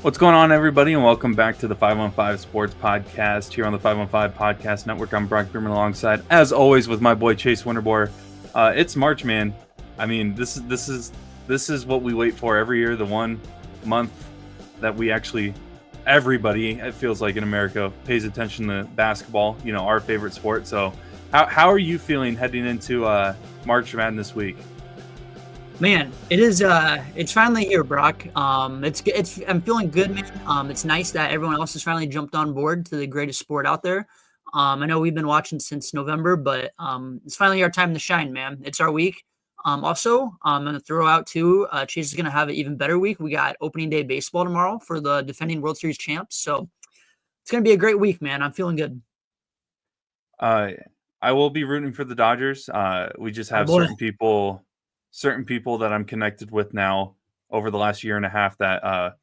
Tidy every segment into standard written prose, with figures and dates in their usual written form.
What's going on, everybody, and welcome back to the 515 Sports Podcast here on the 515 Podcast Network. I'm Brock Berman alongside, as always, with my boy Chase Winterbore. It's March, man. I mean, this is what we wait for every year. The 1 month that we actually, everybody, it feels like in America, pays attention to basketball. You know, our favorite sport. So, how are you feeling heading into March Madness week? Man, it's finally here, Brock. I'm feeling good, man. It's nice that everyone else has finally jumped on board to the greatest sport out there. I know we've been watching since November, but it's finally our time to shine, man. It's our week. Also, I'm gonna throw out too. Chase is gonna have an even better week. We got opening day baseball tomorrow for the defending World Series champs, so it's gonna be a great week, man. I'm feeling good. I will be rooting for the Dodgers. We just have certain people that I'm connected with now over the last year and a half that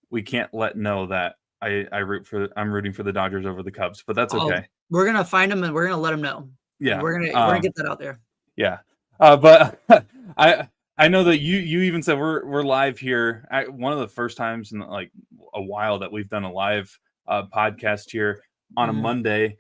we can't let know that I'm rooting for the Dodgers over the Cubs, but that's okay. We're gonna find them and we're gonna let them know. Yeah, we're gonna get that out there. Yeah, but I know that you even said we're live here. One of the first times in like a while that we've done a live podcast here on a Monday.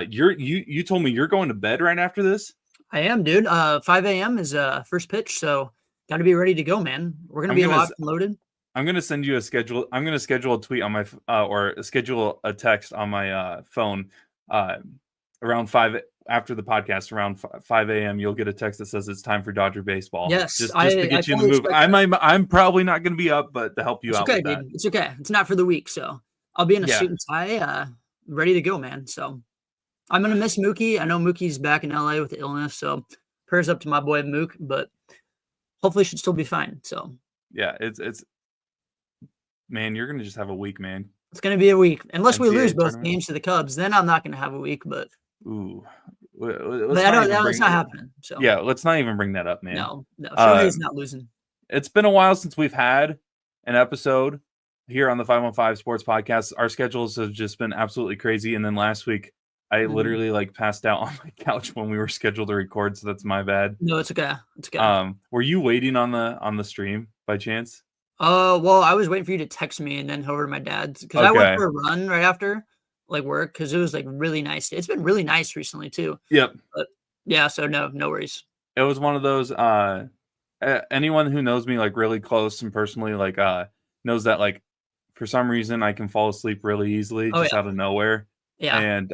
You told me you're going to bed right after this. I am, dude. 5 a.m. is first pitch, so got to be ready to go, man. We're gonna be locked and loaded. I'm gonna send you a schedule. I'm gonna schedule a tweet on my or schedule a text on my phone around 5 after the podcast. Around 5 a.m. You'll get a text that says it's time for Dodger baseball. Yes, just to get you in the move. I'm probably not gonna be up, but to help you out. Okay, dude. It's okay. It's not for the week, so I'll be in a suit and tie, ready to go, man. So. I'm going to miss Mookie. I know Mookie's back in LA with the illness, so prayers up to my boy Mook, but hopefully should still be fine. So yeah, it's man, you're going to just have a week, man. It's going to be a week. Unless we lose both games to the Cubs, then I'm not going to have a week, but that's not happening. So yeah, let's not even bring that up, man. No, Shohei's not losing. It's been a while since we've had an episode here on the 515 Sports Podcast. Our schedules have just been absolutely crazy, and then last week I literally passed out on my couch when we were scheduled to record, so that's my bad. No, it's okay. It's okay. Were you waiting on the stream by chance? Well, I was waiting for you to text me and then over to my dad's because I went for a run right after work because it was really nice. It's been really nice recently too. Yep. But yeah, so no worries. It was one of those. Anyone who knows me really close and personally knows that for some reason I can fall asleep really easily out of nowhere. Yeah, and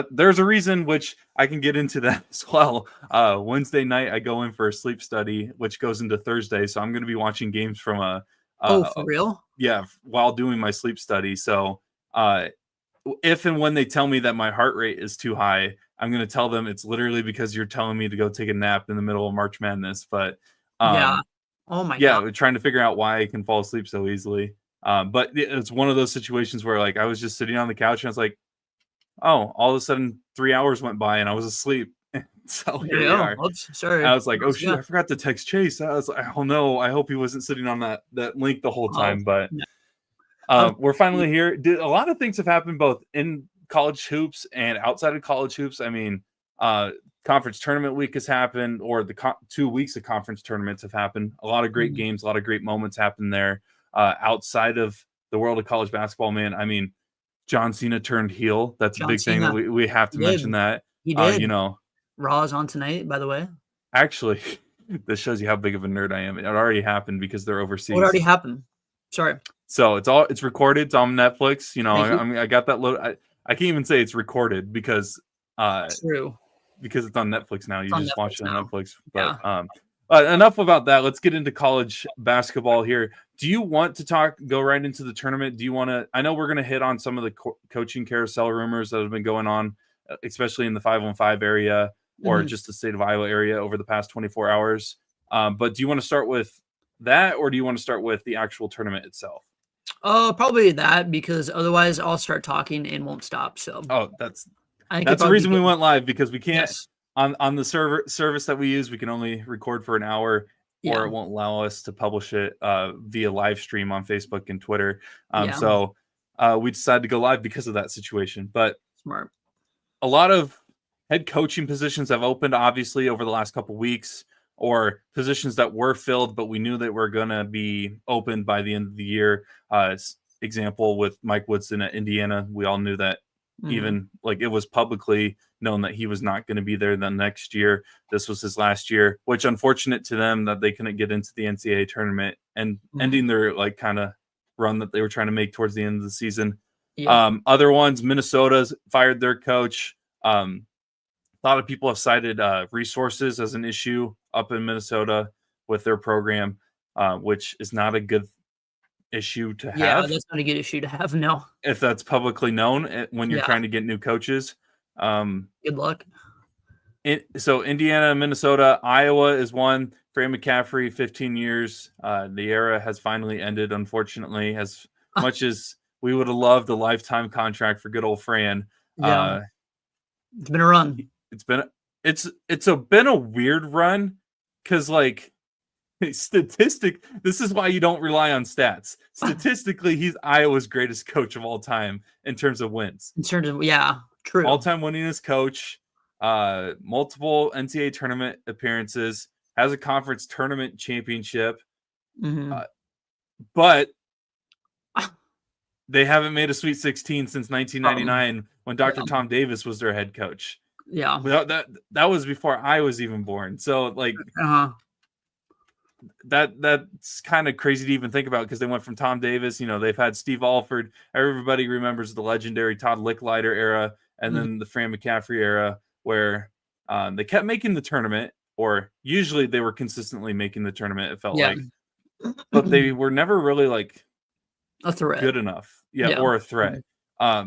there's a reason which I can get into that as well. Wednesday night I go in for a sleep study, which goes into Thursday, so I'm going to be watching games from for real? Yeah, while doing my sleep study. So if and when they tell me that my heart rate is too high, I'm going to tell them it's literally because you're telling me to go take a nap in the middle of March Madness. But oh my god, we're trying to figure out why I can fall asleep so easily. But it's one of those situations where I was just sitting on the couch and I was like, oh, all of a sudden 3 hours went by and I was asleep. So here we are. Oops, sorry. I was like, oh shit, I forgot to text Chase. I was like, oh no, I hope he wasn't sitting on that link the whole time. But we're finally here. A lot of things have happened both in college hoops and outside of college hoops. I mean, conference tournament week has happened, or the 2 weeks of conference tournaments have happened. A lot of great games, a lot of great moments happened there. Outside of the world of college basketball, man, I mean, John Cena turned heel. That's a big thing that we have to mention that. He did. Raw is on tonight, by the way. Actually, this shows you how big of a nerd I am. It already happened because they're overseas. It already happened. Sorry. So it's recorded. It's on Netflix. I got that load. I can't even say it's recorded because true. Because it's on Netflix now. You just watch it on Netflix. But yeah. Enough about that. Let's get into college basketball here. Do you want to go right into the tournament? Do you want to? I know we're going to hit on some of the coaching carousel rumors that have been going on, especially in the 515 area or just the state of Iowa area over the past 24 hours. But do you want to start with that, or do you want to start with the actual tournament itself? Probably that, because otherwise I'll start talking and won't stop. So that's the reason we went live, because we can't. Yes. On the service that we use, we can only record for an hour, or it won't allow us to publish it via live stream on Facebook and Twitter. So we decided to go live because of that situation. But smart. A lot of head coaching positions have opened, obviously, over the last couple of weeks. or positions that were filled, but we knew that were going to be opened by the end of the year. Example with Mike Woodson at Indiana, we all knew that even like it was publicly known that he was not going to be there the next year. This was his last year, which unfortunate to them that they couldn't get into the NCAA tournament and ending their like kind of run that they were trying to make towards the end of the season. Other ones, Minnesota's fired their coach. A lot of people have cited resources as an issue up in Minnesota with their program, which is not a good issue to have. Yeah, that's not a good issue to have. No, if that's publicly known when you're trying to get new coaches. Good luck. So Indiana, Minnesota, Iowa is one. Fran McCaffrey, 15 years. The era has finally ended, unfortunately, as much as we would have loved a lifetime contract for good old Fran. Yeah. It's been a run. It's been a weird run because like this is why you don't rely on stats. Statistically, he's Iowa's greatest coach of all time in terms of wins. In terms of true. All-time winningest coach, multiple NCAA tournament appearances, has a conference tournament championship. But they haven't made a Sweet 16 since 1999 when Dr. Tom Davis was their head coach. Yeah. That was before I was even born. So like that's kind of crazy to even think about because they went from Tom Davis, they've had Steve Alford. Everybody remembers the legendary Todd Licklider era and then the Fran McCaffrey era where they kept making the tournament, or usually they were consistently making the tournament, it felt like. But they were never really like a threat. Good enough. Or a threat. I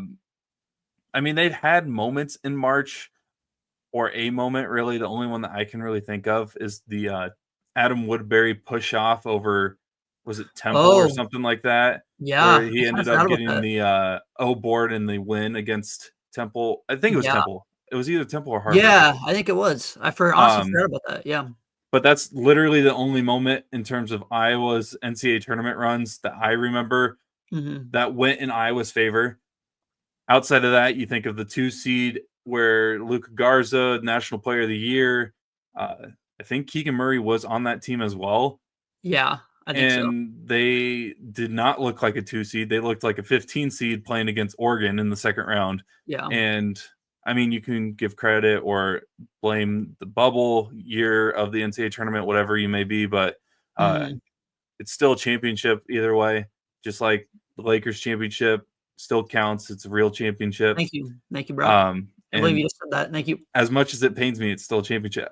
mean, they've had moments in March, or a moment really. The only one that I can really think of is the Adam Woodbury push off over, was it Temple or something like that? Yeah. Where he ended up getting the O board in the win against Temple. I think it was Temple. It was either Temple or Harvard. Yeah, I think it was. I honestly forgot about that. Yeah. But that's literally the only moment in terms of Iowa's NCAA tournament runs that I remember that went in Iowa's favor. Outside of that, you think of the 2 seed where Luka Garza, National Player of the Year. I think Keegan Murray was on that team as well. Yeah, I think so. And they did not look like a 2 seed. They looked like a 15 seed playing against Oregon in the second round. Yeah. And I mean, you can give credit or blame the bubble year of the NCAA tournament, whatever you may be, but it's still a championship either way. Just like the Lakers championship still counts. It's a real championship. Thank you, bro. I believe you just said that. Thank you. As much as it pains me, it's still a championship.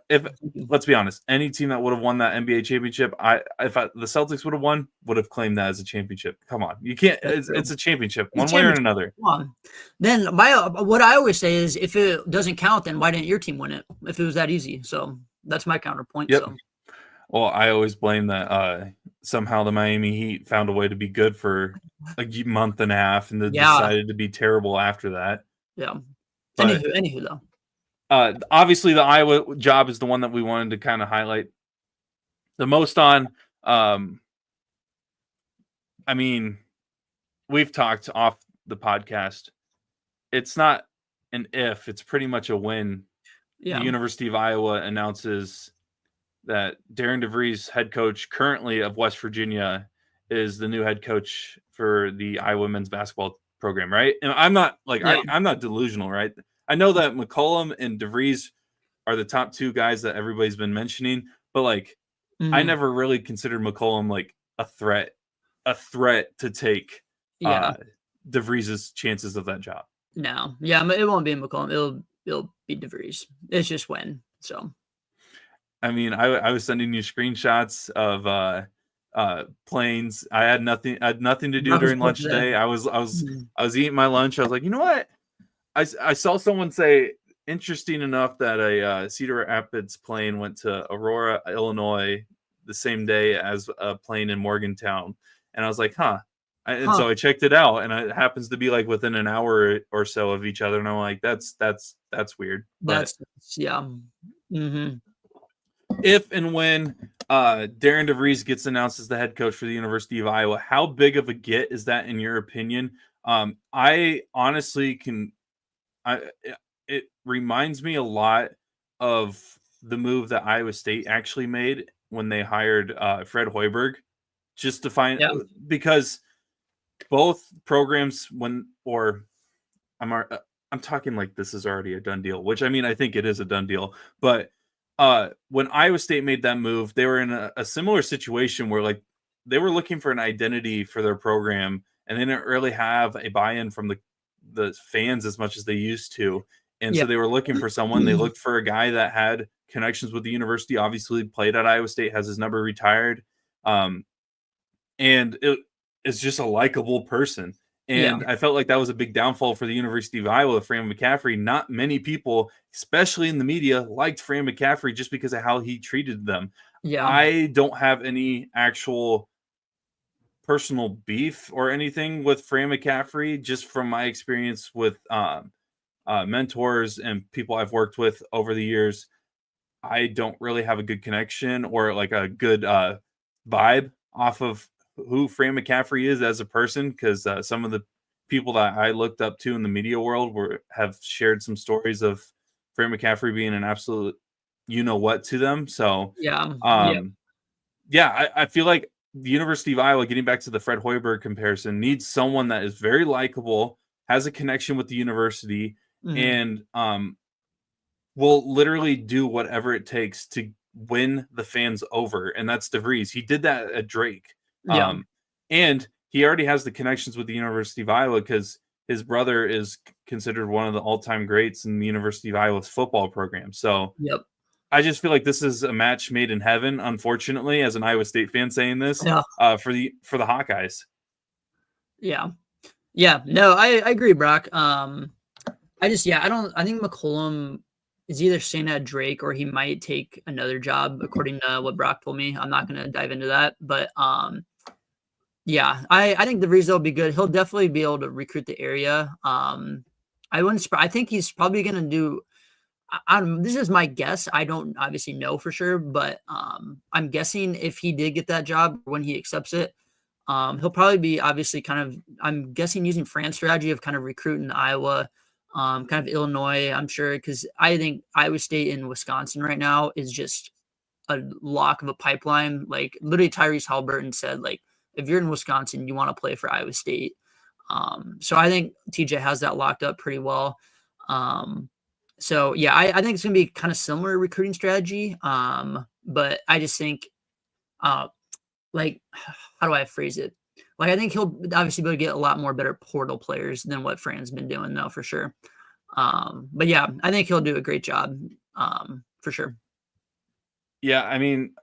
Let's be honest, any team that would have won that NBA championship, the Celtics would have claimed that as a championship. Come on, you can't. It's a championship, one way or another. Come on. Then what I always say is, if it doesn't count, then why didn't your team win it? If it was that easy, so that's my counterpoint. Yep. So. Well, I always blame that somehow the Miami Heat found a way to be good for a month and a half, and then decided to be terrible after that. Yeah. Anywho, though. Obviously, the Iowa job is the one that we wanted to kind of highlight the most on. I mean, we've talked off the podcast. It's not an if; it's pretty much a when. Yeah. The University of Iowa announces that Darren DeVries, head coach currently of West Virginia, is the new head coach for the Iowa men's basketball program, right? And I'm not I'm not delusional, right? I know that McCollum and DeVries are the top 2 guys that everybody's been mentioning, but like I never really considered McCollum like a threat to take DeVries' chances of that job. No, it won't be McCollum. It'll be DeVries. It's just when. So, I mean, I was sending you screenshots of planes. I had nothing to do during lunch today. I was eating my lunch. I was like, you know what? I saw someone say, interesting enough that a Cedar Rapids plane went to Aurora, Illinois, the same day as a plane in Morgantown, and I was like, huh. So I checked it out, and it happens to be like within an hour or so of each other, and I'm like, that's weird. But if and when Darren DeVries gets announced as the head coach for the University of Iowa, how big of a get is that in your opinion? I honestly it reminds me a lot of the move that Iowa State actually made when they hired Fred Hoiberg, just to find because both programs I'm talking like this is already a done deal, which I mean I think it is a done deal, but when Iowa State made that move, they were in a similar situation where like they were looking for an identity for their program, and they didn't really have a buy-in from the fans as much as they used to. And so they were looking for someone. They looked for a guy that had connections with the university, obviously played at Iowa State, has his number retired. And it is just a likable person. And I felt like that was a big downfall for the University of Iowa, Fran McCaffrey. Not many people, especially in the media, liked Fran McCaffrey just because of how he treated them. I don't have any actual personal beef or anything with Fran McCaffrey, just from my experience with mentors and people I've worked with over the years. I don't really have a good connection or like a good vibe off of who Fran McCaffrey is as a person, because some of the people that I looked up to in the media world have shared some stories of Fran McCaffrey being an absolute you-know-what to them. So, I feel like the University of Iowa, getting back to the Fred Hoiberg comparison, needs someone that is very likable, has a connection with the university, and will literally do whatever it takes to win the fans over. And that's DeVries. He did that at Drake. And he already has the connections with the University of Iowa because his brother is considered one of the all-time greats in the University of Iowa's football program. So I just feel like this is a match made in heaven, unfortunately, as an Iowa State fan saying this, for the Hawkeyes. No, I agree, Brock. I think McCollum is either staying at Drake or he might take another job, according to what Brock told me. I'm not going to dive into that, but I think DeVries will be good. He'll definitely be able to recruit the area. I think he's probably going to do. This is my guess. I don't obviously know for sure, but I'm guessing if he did get that job when he accepts it, he'll probably be obviously I'm guessing using Fran's strategy of kind of recruiting Iowa, kind of Illinois, I'm sure, because I think Iowa State and Wisconsin right now is just a lock of a pipeline. Like literally Tyrese Halliburton said, like, if you're in Wisconsin, you want to play for Iowa State. So I think TJ has that locked up pretty well. I think it's going to be kind of similar recruiting strategy. But I just think, how do I phrase it? Like, I think he'll obviously be able to get a lot more better portal players than what Fran's been doing, though, for sure. I think he'll do a great job, for sure. Yeah, I mean,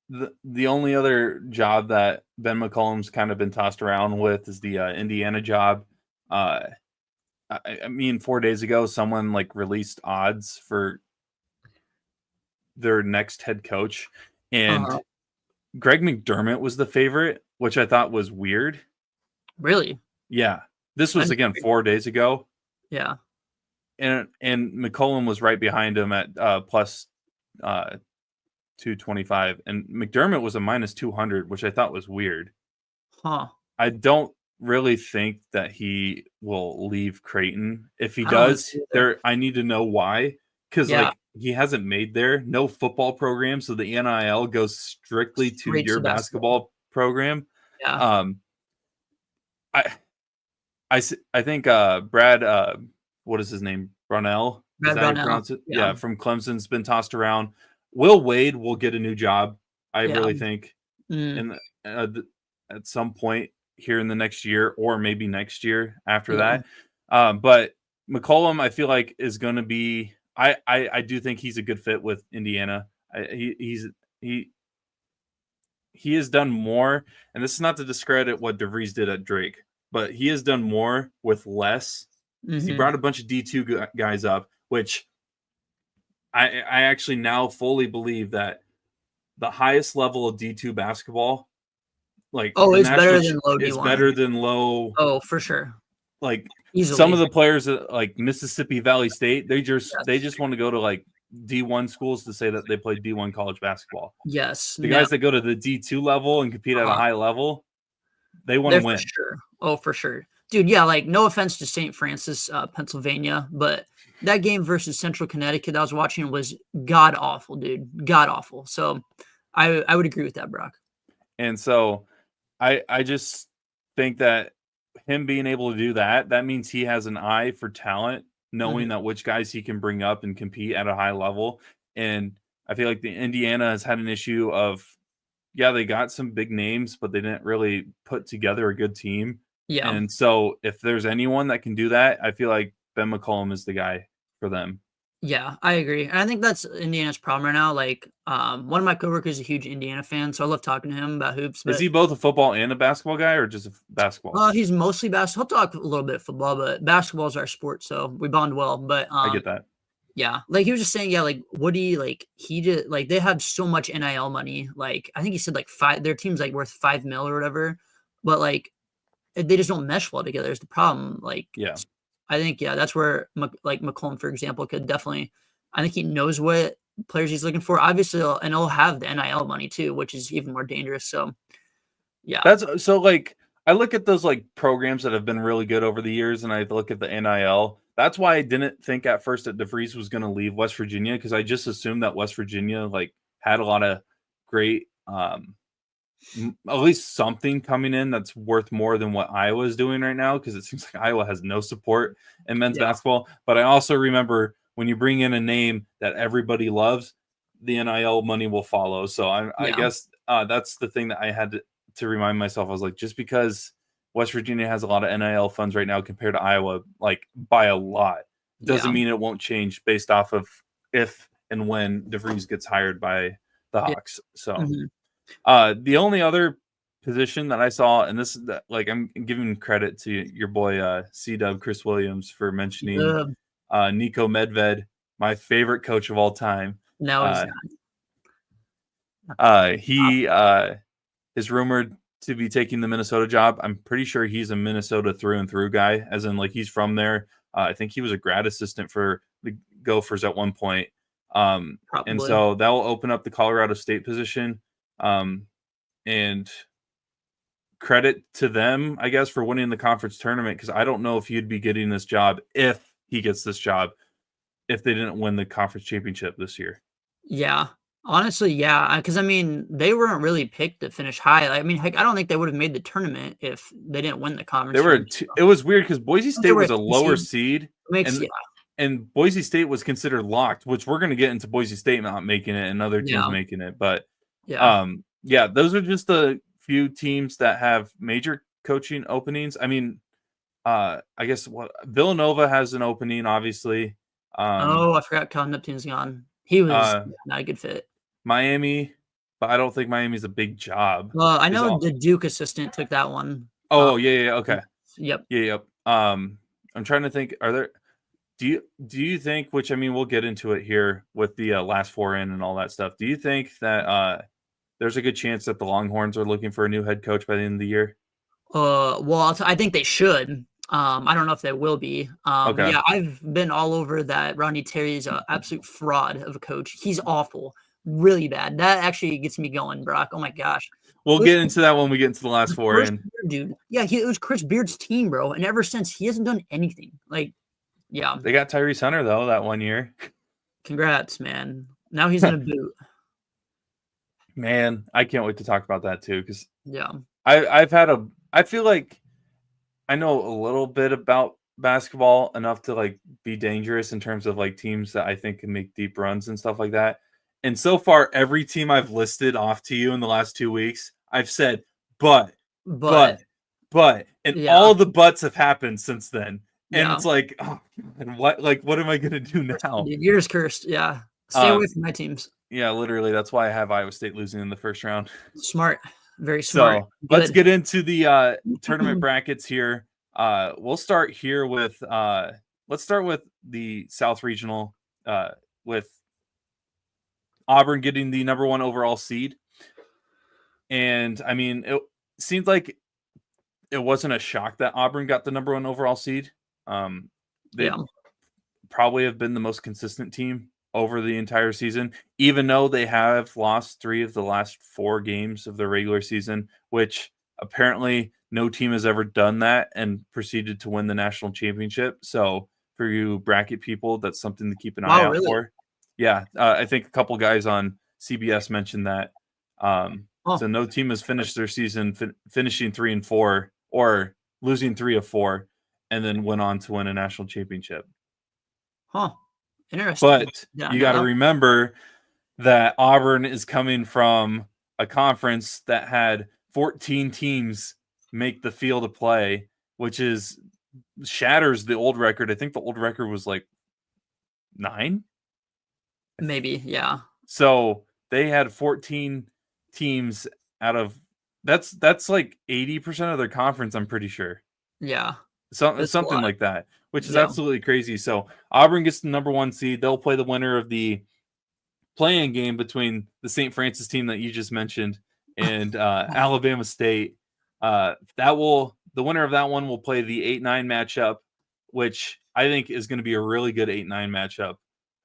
the only other job that Ben McCollum's kind of been tossed around with is the Indiana job. I mean, 4 days ago, someone like released odds for their next head coach, and Greg McDermott was the favorite, which I thought was weird. Really? Yeah. This was, again, 4 days ago. Yeah. And McCollum was right behind him at plus 225. And McDermott was a minus 200, which I thought was weird. I don't really think that he will leave Creighton. If he does, I need to know why. Because he hasn't made there. No football program, so the NIL goes strictly to your basketball program. Yeah. I think Brad, what is his name? Brunell? Brad Brunell. Yeah, from Clemson's been tossed around. Will Wade will get a new job, I really think, at some point here in the next year, or maybe next year after that. But McCollum, I feel like, is going to be. I do think he's a good fit with Indiana. He has done more, and this is not to discredit what DeVries did at Drake, but he has done more with less. He brought a bunch of D2 guys up, which I actually now fully believe that the highest level of D2 basketball, like, it's better than low D1. It's better than low. Oh, for sure. Like, easily. Some of the players like Mississippi Valley State, they just want to go to like D1 schools to say that they played D1 college basketball. Yes. The guys that go to the D2 level and compete at a high level, they want to win. For sure. Oh, for sure. Dude, yeah, like, no offense to St. Francis, Pennsylvania, but that game versus Central Connecticut that I was watching was god awful, dude, god awful. So I would agree with that, Brock. And so I just think that him being able to do that, that means he has an eye for talent, knowing that which guys he can bring up and compete at a high level. And I feel like the Indiana has had an issue of, yeah, they got some big names, but they didn't really put together a good team. Yeah. And so if there's anyone that can do that, I feel like Ben McCollum is the guy for them. Yeah, I agree. And I think that's Indiana's problem right now. Like, one of my coworkers is a huge Indiana fan, so I love talking to him about hoops. Is But he both a football and a basketball guy, or just a basketball? he's mostly basketball. He'll talk a little bit of football, but basketball is our sport, so we bond well. But I get that. yeah, like he was just saying, yeah, like Woody, like he did, like they have so much NIL money. Like I think he said like their team's like worth $5 million or whatever, but like they just don't mesh well together. Is the problem? Like, Yeah. I think that's where like McCollum, for example, could definitely. I think he knows what players he's looking for. Obviously, and he'll have the NIL money too, which is even more dangerous. So, yeah, That's so like I look at those like programs that have been really good over the years, and I look at the NIL. That's why I didn't think at first that DeVries was going to leave West Virginia, because I just assumed that West Virginia like had a lot of great, at least something coming in that's worth more than what Iowa is doing right now, because it seems like Iowa has no support in men's basketball. But I also remember when you bring in a name that everybody loves, the NIL money will follow. So I guess that's the thing that I had to remind myself. I was like, just because West Virginia has a lot of NIL funds right now compared to Iowa, like by a lot, doesn't mean it won't change based off of if and when DeVries gets hired by the Hawks. So the only other position that I saw, and this is like I'm giving credit to your boy C-Dub Chris Williams for mentioning Nico Medved, my favorite coach of all time. No, he's not. He is rumored to be taking the Minnesota job. I'm pretty sure he's a Minnesota through and through guy, as in like he's from there. I think he was a grad assistant for the Gophers at one point. And so that will open up the Colorado State position. And credit to them, I guess, for winning the conference tournament, because I don't know if he'd be getting this job if he gets this job if they didn't win the conference championship this year. Yeah. Honestly, yeah, because I mean, they weren't really picked to finish high. I mean, heck, I don't think they would have made the tournament if they didn't win the conference. They were. It was weird because Boise State was a lower seed, and Boise State was considered locked. Which we're going to get into Boise State not making it and other teams making it. But those are just the few teams that have major coaching openings. I mean, I guess Villanova has an opening, obviously. I forgot Cal Neptune's gone. He was not a good fit. Miami, but I don't think Miami's a big job. Well, I know the Duke assistant took that one. Oh, okay. Yep. Yep. I'm trying to think. Are there? Do you think? Which I mean, we'll get into it here with the last four in and all that stuff. Do you think that there's a good chance that the Longhorns are looking for a new head coach by the end of the year? Well, I think they should. I don't know if they will be. Yeah, I've been all over that Rodney Terry's an absolute fraud of a coach. He's awful, really bad. That actually gets me going, Brock. Oh my gosh. We'll get into that when we get into the last four in. Dude. Yeah, it was Chris Beard's team, bro. And ever since, he hasn't done anything. Like, yeah. They got Tyrese Hunter, though, that 1 year. Congrats, man. Now he's in a boot. Man, I can't wait to talk about that, too, because I feel like I know a little bit about basketball enough to like be dangerous in terms of like teams that I think can make deep runs and stuff like that. And so far, every team I've listed off to you in the last 2 weeks, I've said, but, and all the buts have happened since then. And it's like, oh, and what am I gonna do now? Dude, you're just cursed. Yeah. Stay away from my teams. Yeah, literally. That's why I have Iowa State losing in the first round. Smart. Very smart. So let's get into the tournament brackets here. We'll start here with let's start with the South Regional with Auburn getting the number 1 overall seed. And I mean, it seemed like it wasn't a shock that Auburn got the number 1 overall seed. They probably have been the most consistent team over the entire season, even though they have lost 3 of the last 4 games of the regular season, which apparently no team has ever done that and proceeded to win the national championship. So for you bracket people, that's something to keep an eye out for. Yeah, I think a couple guys on CBS mentioned that. So no team has finished their season finishing 3-4 or losing 3 of 4, and then went on to win a national championship. Interesting. But you got to remember that Auburn is coming from a conference that had 14 teams make the field of play, which shatters the old record. I think the old record was like 9. Maybe, yeah. So they had 14 teams out of that's like 80% of their conference, I'm pretty sure. Yeah. Something like that, which is absolutely crazy. So Auburn gets the number 1 seed. They'll play the winner of the playing game between the St. Francis team that you just mentioned and Alabama State. The winner of that one will play the 8-9 matchup, which I think is going to be a really good 8-9 matchup.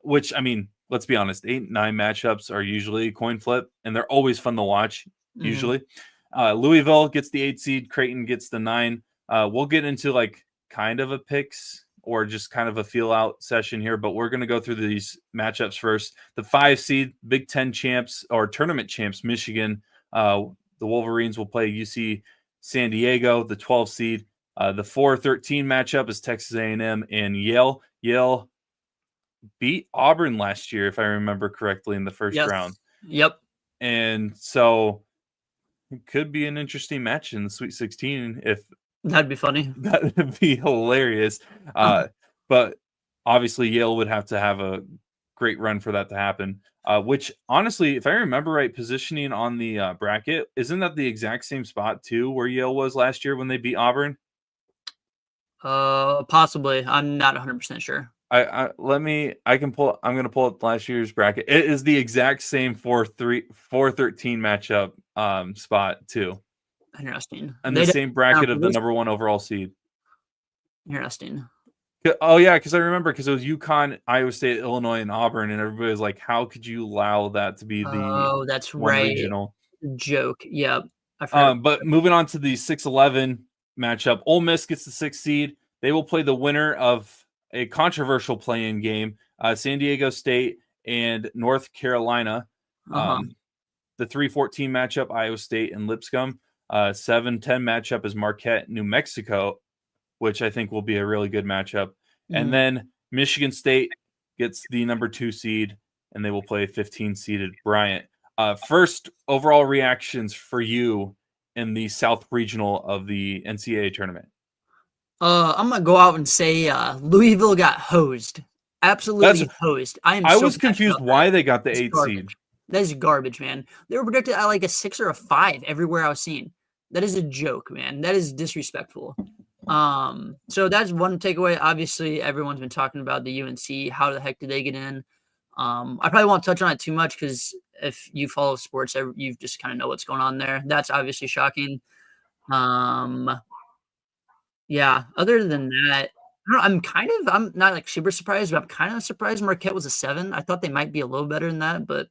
Which, I mean, let's be honest, 8-9 matchups are usually a coin flip, and they're always fun to watch, usually. Louisville gets the 8 seed, Creighton gets the 9. We'll get into like kind of a picks or just kind of a feel out session here, but we're going to go through these matchups first. The 5 seed, Big Ten champs or tournament champs, Michigan. The Wolverines will play UC San Diego, the 12 seed. The 4-13 matchup is Texas A&M and Yale. Yale beat Auburn last year, if I remember correctly, in the first round. Yep. And so it could be an interesting match in the Sweet 16 if that'd be funny. That would be hilarious. But obviously Yale would have to have a great run for that to happen. Which honestly, if I remember right, positioning on the bracket, isn't that the exact same spot too where Yale was last year when they beat Auburn? Possibly. I'm not 100% sure. I'm going to pull up last year's bracket. It is the exact same 4-13 matchup spot too. Interesting. And the same bracket of the number 1 overall seed. Interesting. Oh yeah, because I remember it was UConn, Iowa State, Illinois, and Auburn, and everybody was like, "How could you allow that to be the that's right regional joke?" Yeah. But moving on to the 6-11 matchup, Ole Miss gets the 6th seed. They will play the winner of a controversial play-in game, San Diego State and North Carolina. The 3-14 matchup, Iowa State and Lipscomb. 7-10 matchup is Marquette, New Mexico, which I think will be a really good matchup. And then Michigan State gets the number 2 seed, and they will play 15-seeded Bryant. First overall reactions for you in the South Regional of the NCAA tournament. I'm gonna go out and say Louisville got hosed. Absolutely hosed. I was confused why they got the 8 seed. That is garbage, man. They were predicted at like a 6 or a 5 everywhere I was seeing. That is a joke, man. That is disrespectful. So that's one takeaway. Obviously, everyone's been talking about the UNC. How the heck did they get in? I probably won't touch on it too much because if you follow sports, you just kind of know what's going on there. That's obviously shocking. Yeah. Other than that, I'm not like super surprised, but I'm kind of surprised Marquette was a 7. I thought they might be a little better than that, but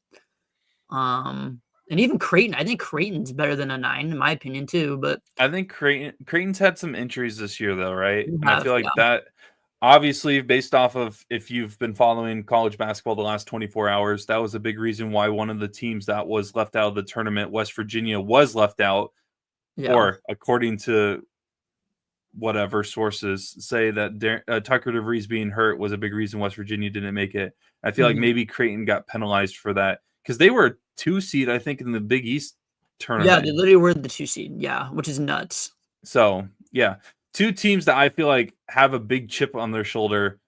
and even Creighton, I think Creighton's better than a 9 in my opinion too. But I think Creighton's had some injuries this year though, right? And I feel like that obviously based off of if you've been following college basketball the last 24 hours, that was a big reason why one of the teams that was left out of the tournament, West Virginia, was left out. Yeah. Or according to whatever sources say that Tucker DeVries being hurt was a big reason West Virginia didn't make it. I feel like maybe Creighton got penalized for that because they were a 2 seed, I think, in the Big East tournament. Yeah, they literally were the 2 seed. Yeah, which is nuts. So, yeah, 2 teams that I feel like have a big chip on their shoulder.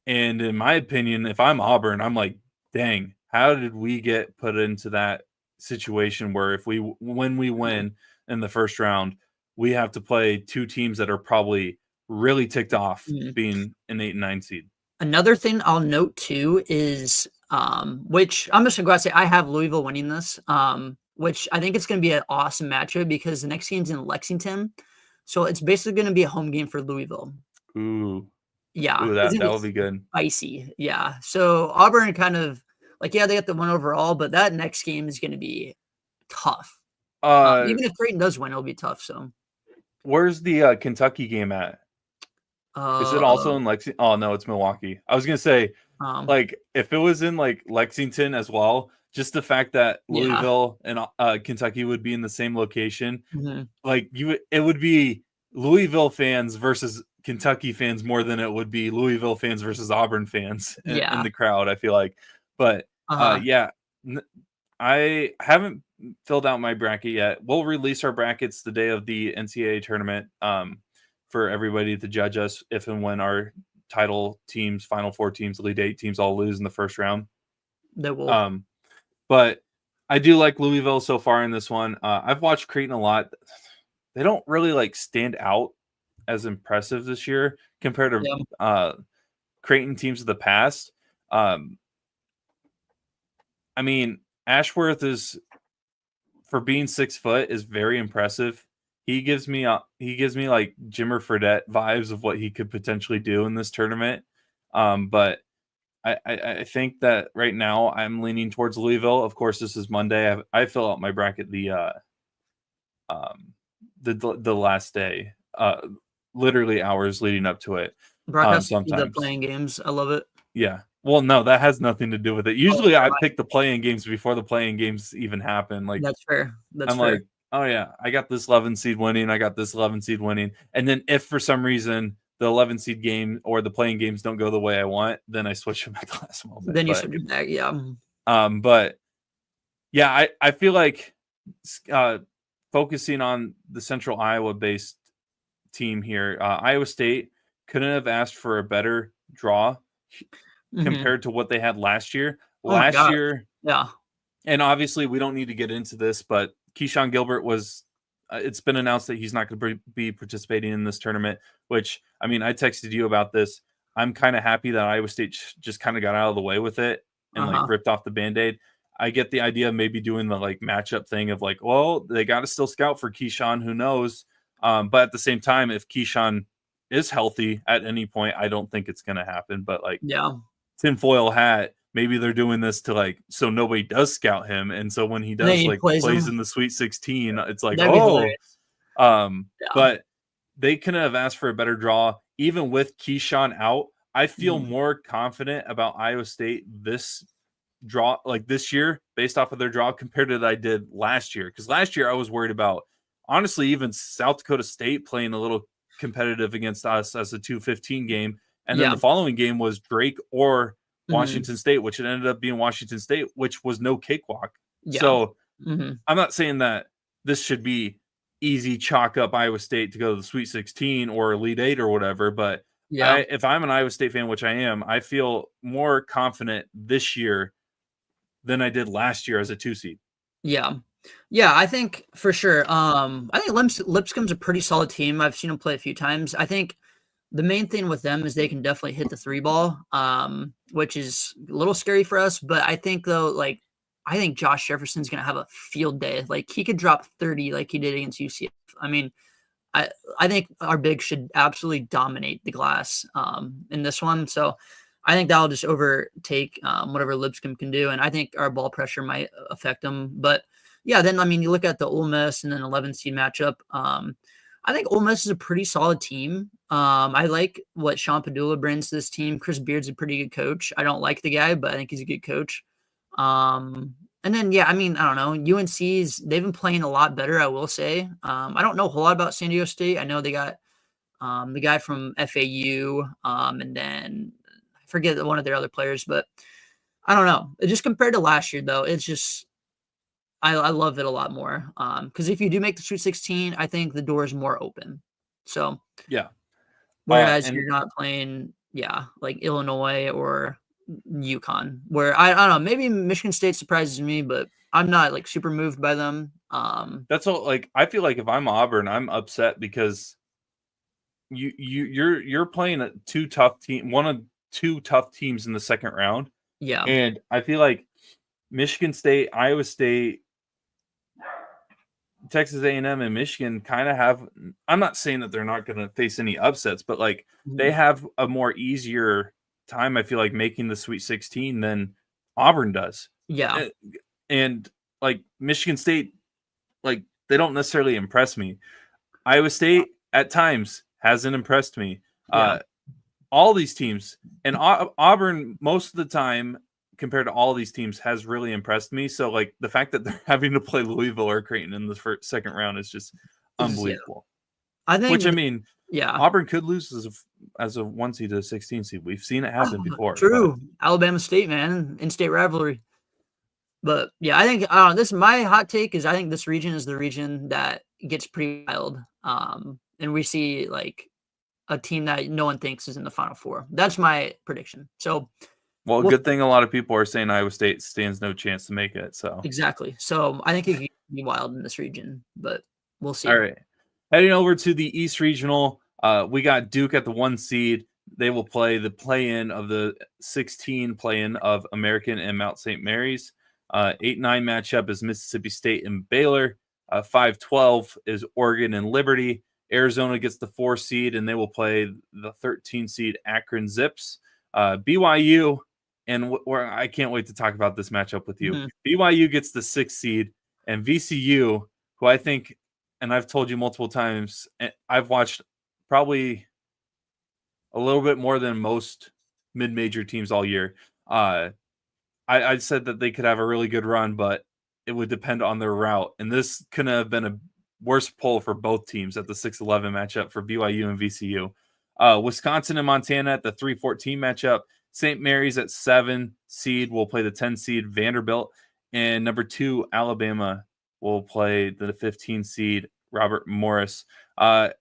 And in my opinion, if I'm Auburn, I'm like, dang, how did we get put into that situation where when we win in the first round, we have to play 2 teams that are probably really ticked off being an 8 and 9 seed. Another thing I'll note too is, which I'm just gonna go out and say I have Louisville winning this, which I think it's gonna be an awesome matchup because the next game's in Lexington, so it's basically gonna be a home game for Louisville. Ooh, yeah, that will be good. Spicy, yeah. So Auburn kind of like they got the 1 overall, but that next game is gonna be tough. Even if Creighton does win, it'll be tough. So. Where's the Kentucky game at? Is it also in Lexington? Oh no, it's Milwaukee. I was gonna say, like, if it was in like Lexington as well, just the fact that Louisville and Kentucky would be in the same location, like it would be Louisville fans versus Kentucky fans more than it would be Louisville fans versus Auburn fans in the crowd. I feel like, but yeah, I haven't filled out my bracket yet. We'll release our brackets the day of the NCAA tournament for everybody to judge us if and when our title teams, Final Four teams, Elite Eight teams all lose in the first round. They will. But I do like Louisville so far in this one. I've watched Creighton a lot. They don't really like stand out as impressive this year compared to Creighton teams of the past. I mean, Ashworth is, for being 6 foot, is very impressive. He gives me like Jimmer Fredette vibes of what he could potentially do in this tournament. But I think that right now I'm leaning towards Louisville. Of course, this is Monday. I fill out my bracket the last day, literally hours leading up to it. Brock has to do the playing games. I love it. Yeah. Well, no, that has nothing to do with it. Usually, I pick the playing games before the playing games even happen. Like, that's fair. I'm like, oh yeah, I got this 11 seed winning. I got this 11 seed winning. And then if for some reason the 11 seed game or the playing games don't go the way I want, then I switch them at the last moment. Then you switch it back, yeah. But yeah, I feel like focusing on the Central Iowa-based team here, Iowa State couldn't have asked for a better draw compared to what they had last year. Last year, yeah. And obviously, we don't need to get into this, but Keyshawn Gilbert was. It's been announced that he's not going to be participating in this tournament. Which, I mean, I texted you about this. I'm kind of happy that Iowa State just kind of got out of the way with it and like ripped off the Band-Aid. I get the idea of maybe doing the like matchup thing of like, well, they got to still scout for Keyshawn. Who knows? But at the same time, if Keyshawn is healthy at any point, I don't think it's going to happen. But like, tinfoil hat, maybe they're doing this to like so nobody does scout him, and so when he does like plays in the Sweet 16, it's like but they couldn't have asked for a better draw. Even with Keyshawn out, I feel more confident about Iowa State this draw, like this year, based off of their draw compared to that I did last year. Because last year I was worried about, honestly, even South Dakota State playing a little competitive against us as a 2-15 game. And then the following game was Drake or Washington State, which it ended up being Washington State, which was no cakewalk. So I'm not saying that this should be easy chalk up Iowa State to go to the Sweet 16 or Elite 8 or whatever. But if I'm an Iowa State fan, which I am, I feel more confident this year than I did last year as a 2 seed. Yeah, I think for sure. I think Lipscomb's a pretty solid team. I've seen them play a few times. I think the main thing with them is they can definitely hit the 3 ball, which is a little scary for us. But I think though, like, I think Josh Jefferson's going to have a field day. Like he could drop 30 like he did against UCF. I mean, I think our big should absolutely dominate the glass in this one. So I think that'll just overtake whatever Lipscomb can do. And I think our ball pressure might affect them. But yeah, then, I mean, you look at the Ole Miss and then 11 seed matchup. I think Ole Miss is a pretty solid team. I like what Sean Padula brings to this team. Chris Beard's a pretty good coach. I don't like the guy, but I think he's a good coach. And then, yeah, I mean, I don't know. UNC's, they've been playing a lot better, I will say. I don't know a whole lot about San Diego State. I know they got the guy from FAU, and then I forget one of their other players, but I don't know. Just compared to last year, though, it's just I love it a lot more. Because if you do make the Sweet 16, I think the door is more open. So yeah. Whereas you're not playing, like Illinois or UConn, where I don't know, maybe Michigan State surprises me, but I'm not like super moved by them. That's all. Like I feel like if I'm Auburn, I'm upset because you're playing a one of two tough teams in the second round. Yeah, and I feel like Michigan State, Iowa State, Texas A&M, and Michigan kind of have. I'm not saying that they're not going to face any upsets, but like they have a more easier time, I feel like, making the Sweet 16 than Auburn does. Yeah. And like Michigan State, like they don't necessarily impress me. Iowa State at times hasn't impressed me. Yeah. All these teams, and Auburn most of the time compared to all these teams has really impressed me. So like the fact that they're having to play Louisville or Creighton in the second round is just unbelievable. I think. Which I mean, yeah, Auburn could lose as a 1 seed to a 16 seed. We've seen it happen before. True. Alabama State, man, in-state rivalry. But yeah, I think this my hot take is I think this region is the region that gets pretty wild. And we see like a team that no one thinks is in the Final Four. That's my prediction. So, well, good thing a lot of people are saying Iowa State stands no chance to make it. So exactly. So I think it could be wild in this region, but we'll see. All right, heading over to the East Regional, we got Duke at the 1 seed. They will play the play-in of the 16 play-in of American and Mount St. Mary's. 8-9 matchup is Mississippi State and Baylor. 5-12 is Oregon and Liberty. Arizona gets the 4 seed, and they will play the 13 seed Akron Zips. BYU, and I can't wait to talk about this matchup with you. Mm-hmm. BYU gets the 6 seed, and VCU, who I think, and I've told you multiple times, I've watched probably a little bit more than most mid-major teams all year. I said that they could have a really good run, but it would depend on their route. And this couldn't have been a worse poll for both teams at the 6-11 matchup for BYU and VCU. Wisconsin and Montana at the 3-14 matchup. St. Mary's at 7 seed will play the 10 seed Vanderbilt. And number 2, Alabama will play the 15 seed Robert Morris. A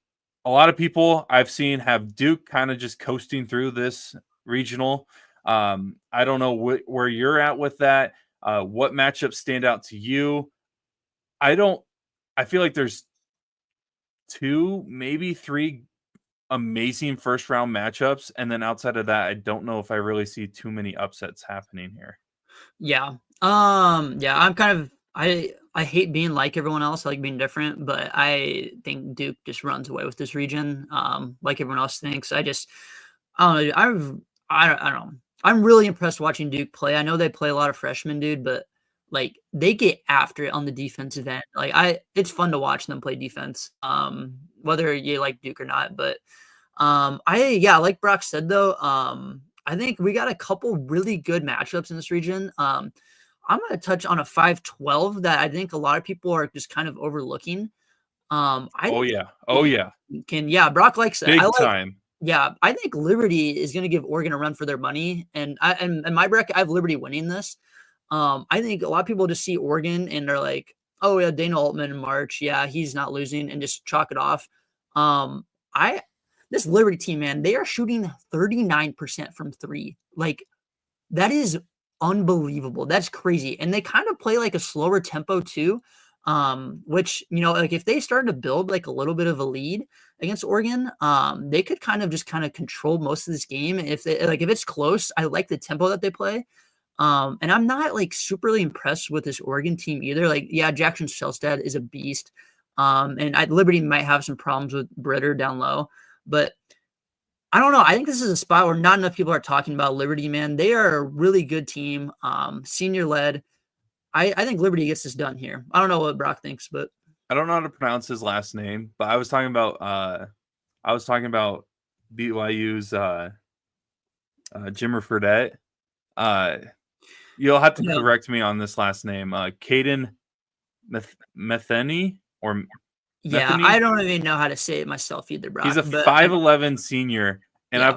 lot of people I've seen have Duke kind of just coasting through this regional. I don't know where you're at with that. What matchups stand out to you? I feel like there's 2, maybe 3 amazing first round matchups. And then outside of that, I don't know if I really see too many upsets happening here. Yeah. I'm kind of, I hate being like everyone else. I like being different, but I think Duke just runs away with this region. Like everyone else thinks. I don't know. I don't know. I'm really impressed watching Duke play. I know they play a lot of freshmen, dude, but like they get after it on the defensive end. It's fun to watch them play defense. Whether you like Duke or not, but like Brock said though, I think we got a couple really good matchups in this region. I'm going to touch on a 5-12 that I think a lot of people are just kind of overlooking. Brock likes that. Big time. Yeah, I think Liberty is going to give Oregon a run for their money, and my bracket, I have Liberty winning this. I think a lot of people just see Oregon and they're like, "Oh yeah, Dana Altman in March, yeah, he's not losing," and just chalk it off. This Liberty team, man, they are shooting 39% from 3. Like that is unbelievable. That's crazy, and they kind of play like a slower tempo too. Which, like if they started to build like a little bit of a lead against Oregon, they could kind of control most of this game. If it's close, I like the tempo that they play. And I'm not like superly impressed with this Oregon team either. Like, yeah, Jackson Shelstad is a beast. And Liberty might have some problems with Britter down low, but I don't know. I think this is a spot where not enough people are talking about Liberty, man. They are a really good team, senior led. I think Liberty gets this done here. I don't know what Brock thinks, but I don't know how to pronounce his last name, but I was talking about BYU's Jimmer Fredette. You'll have to correct me on this last name. Caden Metheny or Metheny? I don't even know how to say it myself either, Brock. He's a 5'11" senior, and I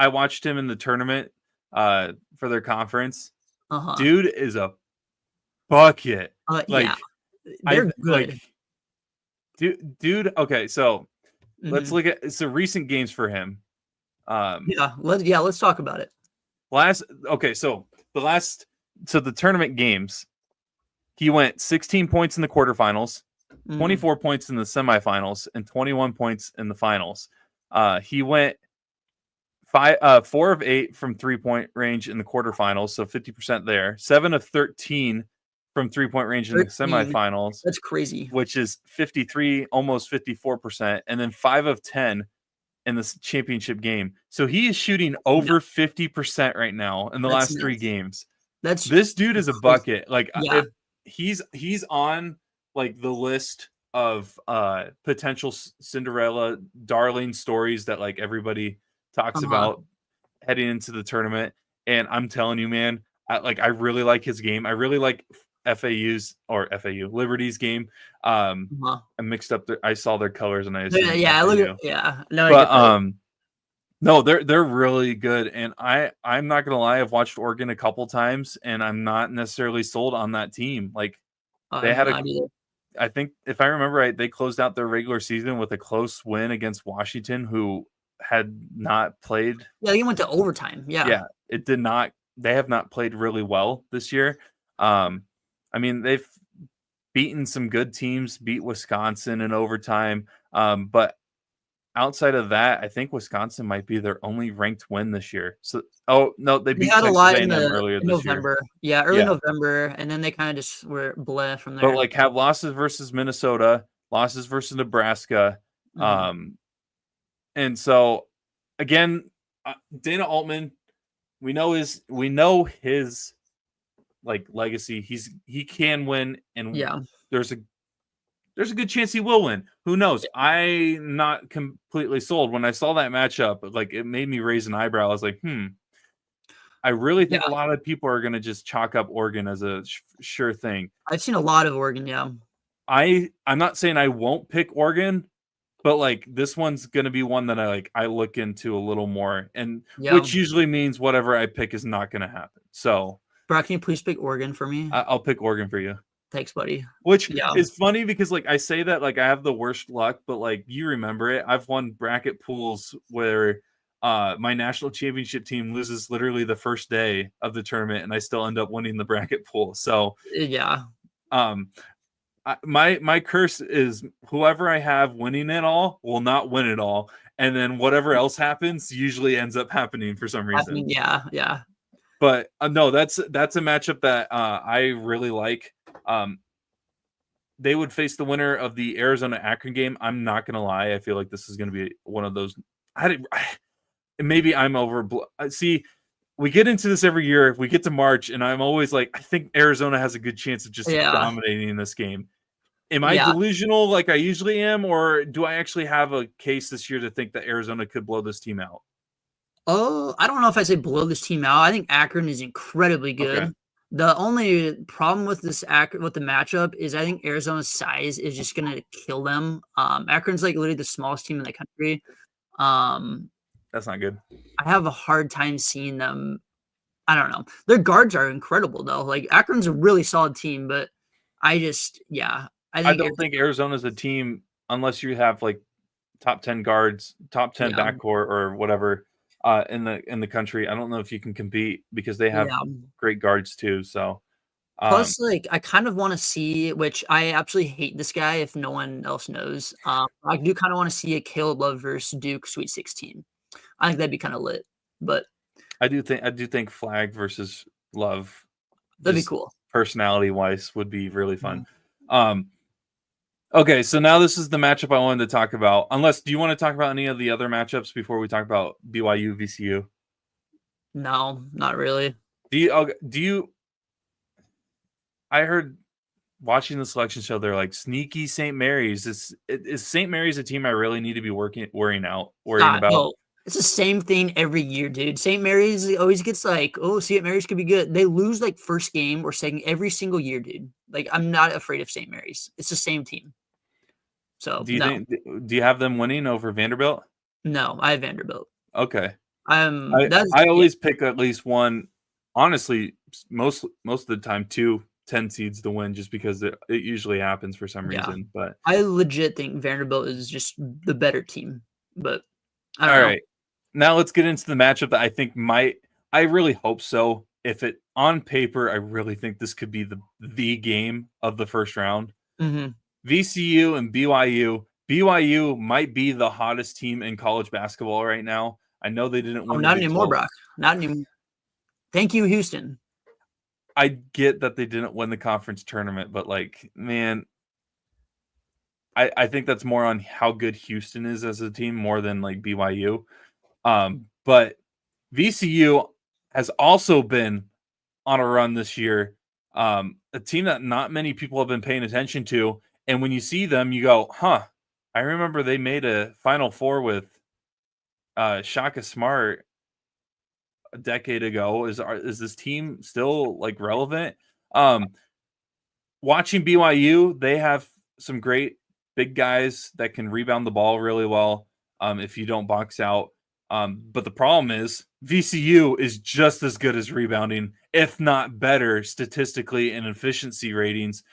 watched him in the tournament for their conference. Dude is a bucket. They're good. Dude. Okay, so let's look at recent games for him. Let's talk about it. The tournament games, he went 16 points in the quarterfinals, 24 points in the semifinals, and 21 points in the finals. He went 4 of 8 from 3-point range in the quarterfinals, so 50% there. 7 of 13 from 3-point range in the semifinals. That's crazy. Which is 53, almost 54%, and then 5 of 10 in this championship game. So he is shooting over 50% right now in the last 3 games. This dude is a bucket. Like if he's on like the list of potential Cinderella darling stories that like everybody talks about heading into the tournament. And I'm telling you, man, I really like his game. I really like FAU Liberty's game. I mixed up I saw their colors and I assumed no, but no, they're really good. And I'm not gonna lie, I've watched Oregon a couple times and I'm not necessarily sold on that team. Like they had I think if I remember right, they closed out their regular season with a close win against Washington, who had not played. Yeah, they went to overtime. Yeah, it did not. They have not played really well this year. I mean, they've beaten some good teams, beat Wisconsin in overtime. But outside of that, I think Wisconsin might be their only ranked win this year. So, they beat Texas A&M earlier this November. year. Yeah, early November, and then they kind of just were bleh from there. But like have losses versus Minnesota, losses versus Nebraska, and so again, Dana Altman, we know his like legacy. He can win, and there's a good chance he will win. Who knows? I'm not completely sold. When I saw that matchup, like it made me raise an eyebrow. I was like, I really think a lot of people are going to just chalk up Oregon as a sure thing. I've seen a lot of Oregon, yeah. I'm not saying I won't pick Oregon, but like this one's going to be one that I look into a little more, and which usually means whatever I pick is not going to happen. So, Brock, can you please pick Oregon for me? I'll pick Oregon for you. Thanks, buddy. Which is funny because like I say that like I have the worst luck, but like you remember it. I've won bracket pools where my national championship team loses literally the first day of the tournament, and I still end up winning the bracket pool. So my curse is whoever I have winning it all will not win it all, and then whatever else happens usually ends up happening for some reason. Yeah. But no, that's a matchup that I really like. They would face the winner of the Arizona-Akron game. I'm not going to lie. I feel like this is going to be one of those. Maybe I'm over. See, we get into this every year. We get to March, and I'm always like, I think Arizona has a good chance of just dominating this game. Am I delusional like I usually am, or do I actually have a case this year to think that Arizona could blow this team out? Oh, I don't know if I say blow this team out. I think Akron is incredibly good. Okay. The only problem with the matchup is I think Arizona's size is just going to kill them. Akron's like literally the smallest team in the country. That's not good. I have a hard time seeing them. I don't know. Their guards are incredible though. Like Akron's a really solid team, but I don't think Arizona's a team unless you have like top 10 guards, top 10 backcourt or whatever. In the country, I don't know if you can compete because they have great guards too. So, plus, like I kind of want to see, which I absolutely hate this guy. If no one else knows, I do kind of want to see a Caleb Love versus Duke Sweet 16. I think that'd be kind of lit. But I do think Flag versus Love, that'd be cool. Personality wise, would be really fun. Okay, so now this is the matchup I wanted to talk about. Do you want to talk about any of the other matchups before we talk about BYU VCU? No, not really. Do you? I heard watching the selection show, they're like sneaky St. Mary's. Is St. Mary's a team I really need to be worrying about? No, it's the same thing every year, dude. St. Mary's always gets like, St. Mary's could be good. They lose like first game or second every single year, dude. Like I'm not afraid of St. Mary's. It's the same team. So do you have them winning over Vanderbilt? No, I have Vanderbilt. Okay. I always pick at least one. Honestly, most of the time, 2 10 seeds to win, just because it usually happens for some reason. But I legit think Vanderbilt is just the better team. But I don't know. Right, now let's get into the matchup that I think I really hope so. If it on paper, I really think this could be the game of the first round. VCU and BYU. BYU might be the hottest team in college basketball right now. I know they didn't win. Not anymore, Brock. Not anymore. Thank you, Houston. I get that they didn't win the conference tournament, but like, man, I think that's more on how good Houston is as a team more than like BYU. But VCU has also been on a run this year. A team that not many people have been paying attention to. And when you see them, you go, huh, I remember they made a Final Four with Shaka Smart a decade ago. Is this team still like relevant? Watching BYU, they have some great big guys that can rebound the ball really well if you don't box out. But the problem is VCU is just as good as rebounding, if not better statistically in efficiency ratings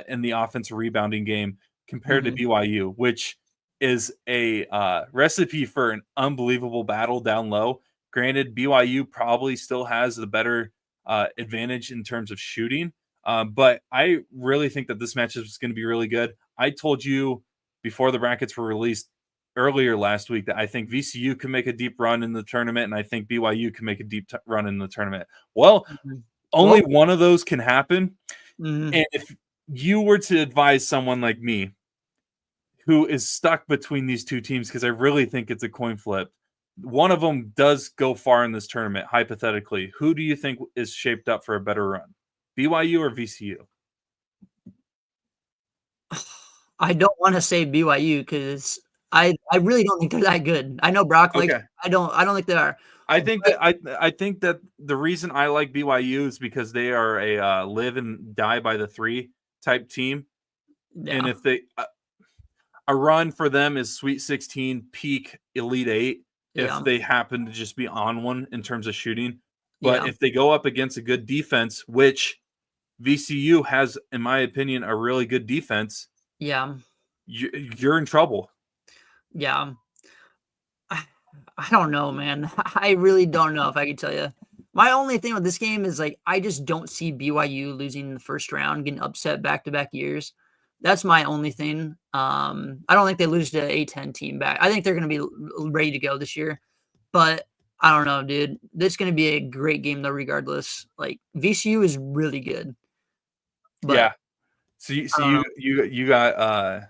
in the offensive rebounding game compared to BYU, which is a recipe for an unbelievable battle down low. Granted, BYU probably still has the better advantage in terms of shooting. But I really think that this matchup is going to be really good. I told you before the brackets were released earlier last week that I think VCU can make a deep run in the tournament, and I think BYU can make a deep run in the tournament. Well, only one of those can happen. And if you were to advise someone like me who is stuck between these two teams, because I really think it's a coin flip, one of them does go far in this tournament, hypothetically, who do you think is shaped up for a better run? BYU or VCU? I don't want to say BYU because I really don't think they're that good. I know Brock likes. I don't think they are. I think that the reason I like BYU is because they are a live and die by the three type team, and if they a run for them is Sweet 16, peak Elite 8. If they happen to just be on one in terms of shooting, but if they go up against a good defense, which VCU has, in my opinion, a really good defense. Yeah. You're in trouble. Yeah. I don't know, man. I really don't know if I can tell you. My only thing with this game is like I just don't see BYU losing in the first round, getting upset back-to-back years. That's my only thing. I don't think they lose to an A10 team back. I think they're going to be ready to go this year. But I don't know, dude. This is going to be a great game, though, regardless. Like, VCU is really good. But, yeah. So you got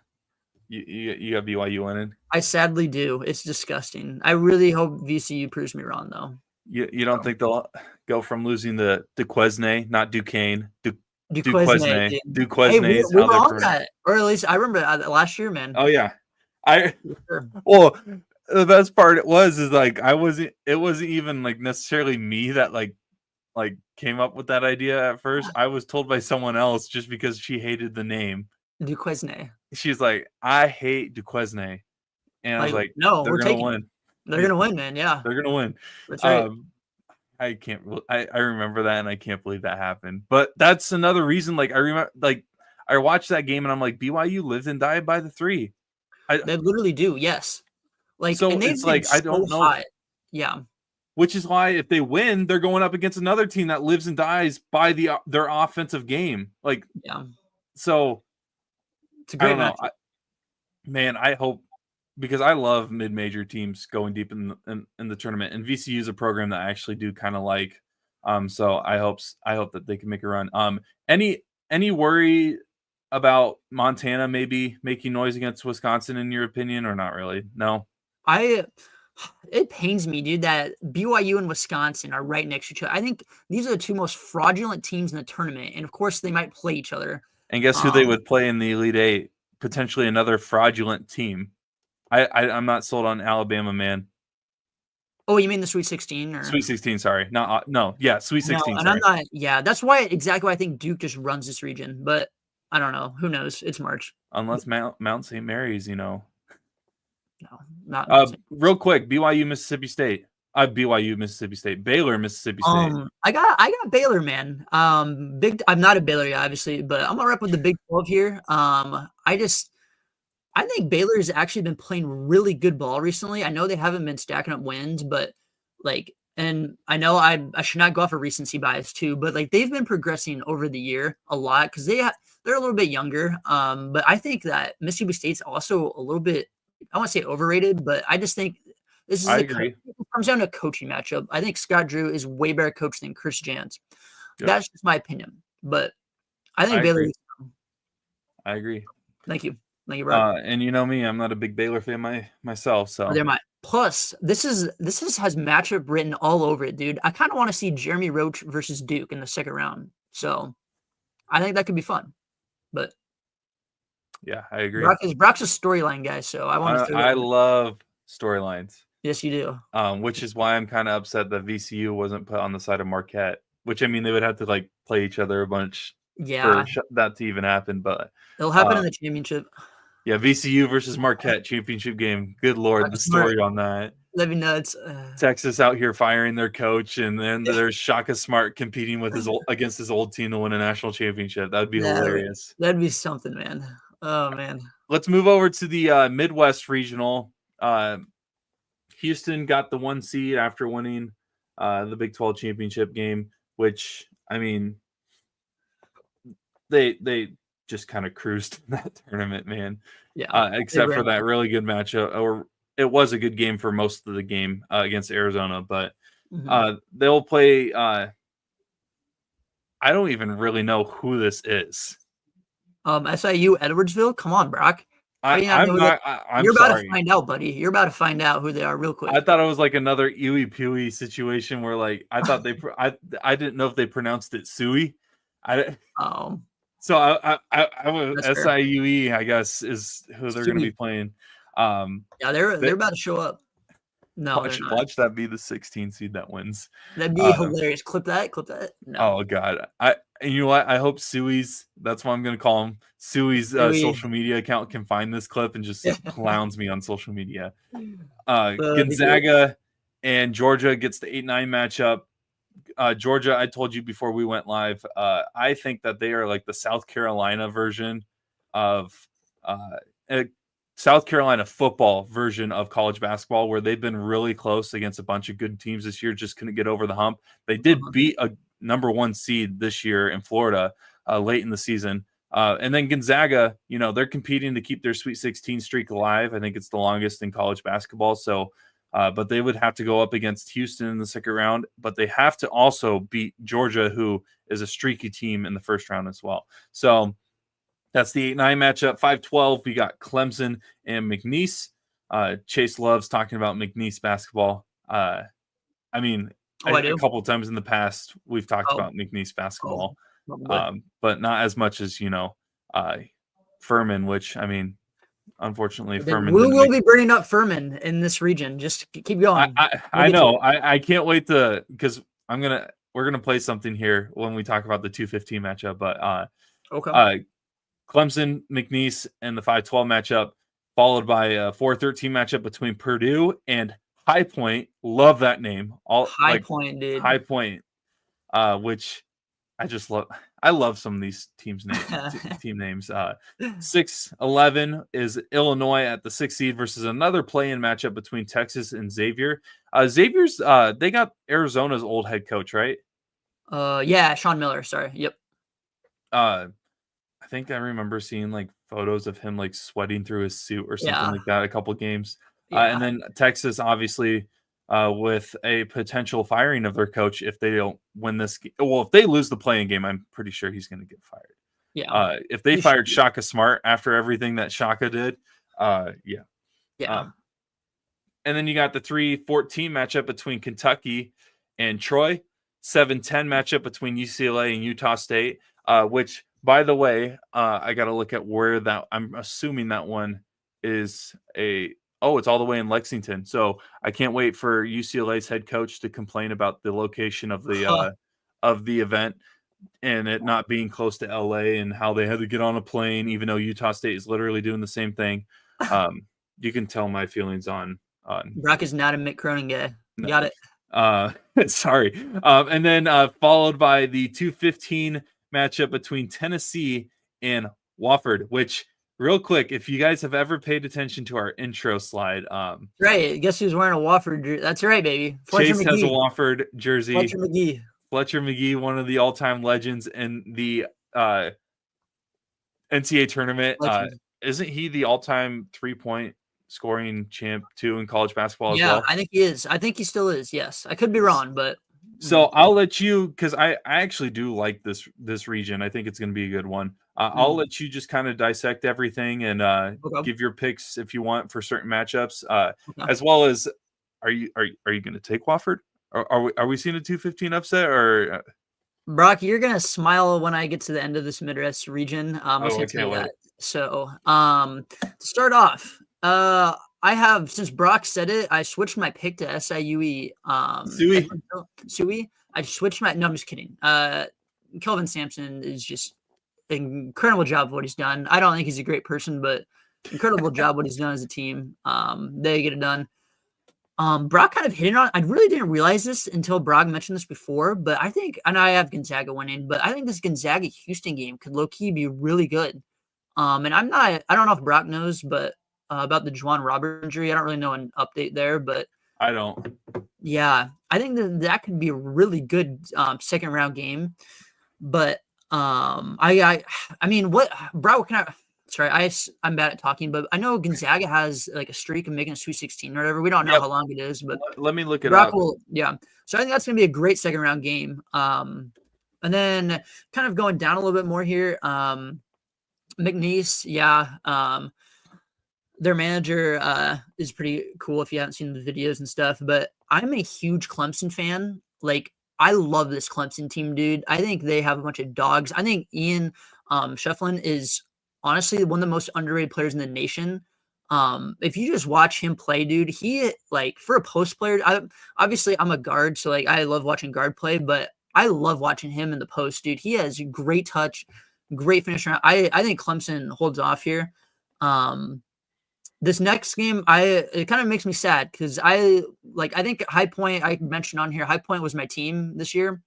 you got BYU winning. I sadly do. It's disgusting. I really hope VCU proves me wrong, though. You don't think they'll go from losing to Duquesne, not Duquesne, Duquesne. Duquesne hey, we were on that, or at least I remember last year, man. Oh yeah, well, the best part it was like it wasn't even like necessarily me that like came up with that idea at first. I was told by someone else just because she hated the name Duquesne. She's like, I hate Duquesne, and I was like, no, they're gonna win. They're gonna win, man. Yeah, they're gonna win. That's right. I can't. I remember that, and I can't believe that happened. But that's another reason. Like I remember, like I watched that game, and I'm like, BYU lives and died by the three. They literally do. Yes. Like so, and it's like I don't know. Yeah. Which is why if they win, they're going up against another team that lives and dies by their offensive game. Like so. It's a great match. Man, I hope, because I love mid-major teams going deep in the tournament, and VCU is a program that I actually do kind of like. So I hope that they can make a run. Any worry about Montana maybe making noise against Wisconsin in your opinion, or not really? No. It pains me, dude, that BYU and Wisconsin are right next to each other. I think these are the two most fraudulent teams in the tournament, and of course they might play each other. And guess who they would play in the Elite Eight? Potentially another fraudulent team. I'm not sold on Alabama, man. Oh, you mean the Sweet 16? Or? Sweet 16, sorry. Yeah, Sweet 16. No, and I'm not. Yeah, that's why I think Duke just runs this region. But I don't know. Who knows? It's March. Unless Mount St. Mary's, No, not. Real quick, BYU, Mississippi State. BYU, Mississippi State. Baylor, Mississippi State. I got Baylor, man. I'm not a Baylor guy, obviously, but I'm gonna rep with the Big 12 here. I think Baylor has actually been playing really good ball recently. I know they haven't been stacking up wins, but and I know I should not go off of recency bias too, but like they've been progressing over the year a lot because they're a little bit younger. But I think that Mississippi State's also a little bit, I won't say overrated, but I just think this is it comes down to a coaching matchup. I think Scott Drew is way better coach than Chris Jans. Yep. That's just my opinion. But I think Baylor. I agree. Thank you. Thank you, bro. And you know me, I'm not a big Baylor fan myself. So plus this has matchup written all over it, dude. I kind of want to see Jeremy Roach versus Duke in the second round. So I think that could be fun. But Yeah, I agree. Brock's a storyline guy, so I want to. I love storylines. Yes, you do. Which is why I'm kind of upset that VCU wasn't put on the side of Marquette. Which I mean, they would have to like play each other a bunch for that to even happen. But it'll happen in the championship. Yeah, VCU versus Marquette championship game. Good Lord, the story on that. That'd be nuts. Texas out here firing their coach, and then there's Shaka Smart competing with against his old team to win a national championship. That'd be hilarious. That'd be something, man. Oh man. Let's move over to the Midwest Regional. Houston got the 1 seed after winning the Big 12 championship game, which I mean, they just kind of cruised in that tournament, man. Yeah. Except for that really good matchup, or it was a good game for most of the game against Arizona, but they'll play. I don't even really know who this is. SIU Edwardsville. Come on, Brock. I'm You're about to find out, buddy. You're about to find out who they are real quick. I thought it was like another Ewy Pewy situation where, like, I thought I didn't know if they pronounced it Suey. So I SIUE, I guess, is who they're going to be playing. Yeah, they're about to show up. No, watch that be the 16 seed that wins. That'd be hilarious. Clip that. No. Oh God, and you know what? I hope Suey's. That's what I'm going to call him. Suey's social media account can find this clip and just clowns me on social media. Gonzaga and Georgia gets the 8-9 matchup. Georgia, I told you before we went live, I think that they are like the South Carolina version of South Carolina football version of college basketball, where they've been really close against a bunch of good teams this year, just couldn't get over the hump. They did beat a number 1 seed this year in Florida late in the season. And then Gonzaga, you know, they're competing to keep their Sweet 16 streak alive. I think it's the longest in college basketball. So, but they would have to go up against Houston in the second round, but they have to also beat Georgia, who is a streaky team in the first round as well. So that's the 8-9 matchup. 5-12, we got Clemson and McNeese. Chase loves talking about McNeese basketball. I mean, a couple of times in the past, we've talked about McNeese basketball, but not as much as, you know, Furman, which, I mean, unfortunately, Furman. We will be bringing up Furman in this region. Just keep going. I know. I can't wait because we're gonna play something here when we talk about the 2-15 matchup. But Clemson, McNeese, and the 5-12 matchup, followed by a 4-13 matchup between Purdue and High Point. Love that name. High Point, dude. High Point, which I just love. I love some of these team names. 6-11 is Illinois at the 6th seed versus another play-in matchup between Texas and Xavier. Xavier's they got Arizona's old head coach, right? Yeah, Sean Miller. Sorry. Yep. I think I remember seeing like photos of him like sweating through his suit or something like that a couple games. And then Texas, obviously, with a potential firing of their coach if they don't win this. Well, if they lose the playing game, I'm pretty sure he's going to get fired. Yeah. If they fired Shaka Smart after everything that Shaka did, yeah. And then you got the 3-14 matchup between Kentucky and Troy, 7-10 matchup between UCLA and Utah State, which, by the way, I got to look at where that. I'm assuming that one is it's all the way in Lexington. So I can't wait for UCLA's head coach to complain about the location of the event and it not being close to LA and how they had to get on a plane, even though Utah State is literally doing the same thing. You can tell my feelings on Brock is not a Mick Cronin guy. No. Got it. Sorry. And then followed by the 2-15 matchup between Tennessee and Wofford, which, real quick, if you guys have ever paid attention to our intro slide, right, guess who's wearing a Wofford jersey? That's right, baby. Chase has a Wofford jersey. Fletcher McGee, one of the all-time legends in the NCAA tournament. Isn't he the all-time 3-point scoring champ too in college basketball as well? Yeah, I think he is. I think he still is. Yes, I could be wrong, but. So I'll let you, because I actually do like this region. I think it's going to be a good one. I'll let you just kind of dissect everything and give your picks if you want for certain matchups, as well as are you going to take Wofford? Are we seeing a 2-15 upset or? Brock, you're gonna smile when I get to the end of this Midwest region. I'm just Oh, I gonna tell can't you wait. that. So, to start off, I have since Brock said it, I switched my pick to SIUE. Suey. Sui. I switched my. No, I'm just kidding. Kelvin Sampson is just an incredible job of what he's done. I don't think he's a great person, but incredible job what he's done as a team. They get it done. Brock kind of hit it on. I really didn't realize this until Brock mentioned this before, but I think, and I have Gonzaga winning, but I think this Gonzaga Houston game could low key be really good. And I don't know if Brock knows, but about the Juwan Robert injury, I don't really know an update there, but I don't. yeah, I think that could be a really good second round game. But I mean, what Brock? Can I? Sorry, I'm bad at talking, but I know Gonzaga has like a streak of making a Sweet 16 or whatever. We don't know how long it is, but Let me look it Brock up. will, yeah. So I think that's gonna be a great second round game. And then kind of going down a little bit more here. McNeese, yeah. Their manager is pretty cool if you haven't seen the videos and stuff. But I'm a huge Clemson fan. Like I love this Clemson team, dude. I think they have a bunch of dogs. I think Ian Shefflin is honestly one of the most underrated players in the nation. If you just watch him play, dude, he like for a post player. Obviously, I'm a guard, so like I love watching guard play, but I love watching him in the post, dude. He has great touch, great finisher. I think Clemson holds off here. This next game, it kind of makes me sad because I think High Point I mentioned on here. High Point was my team this year.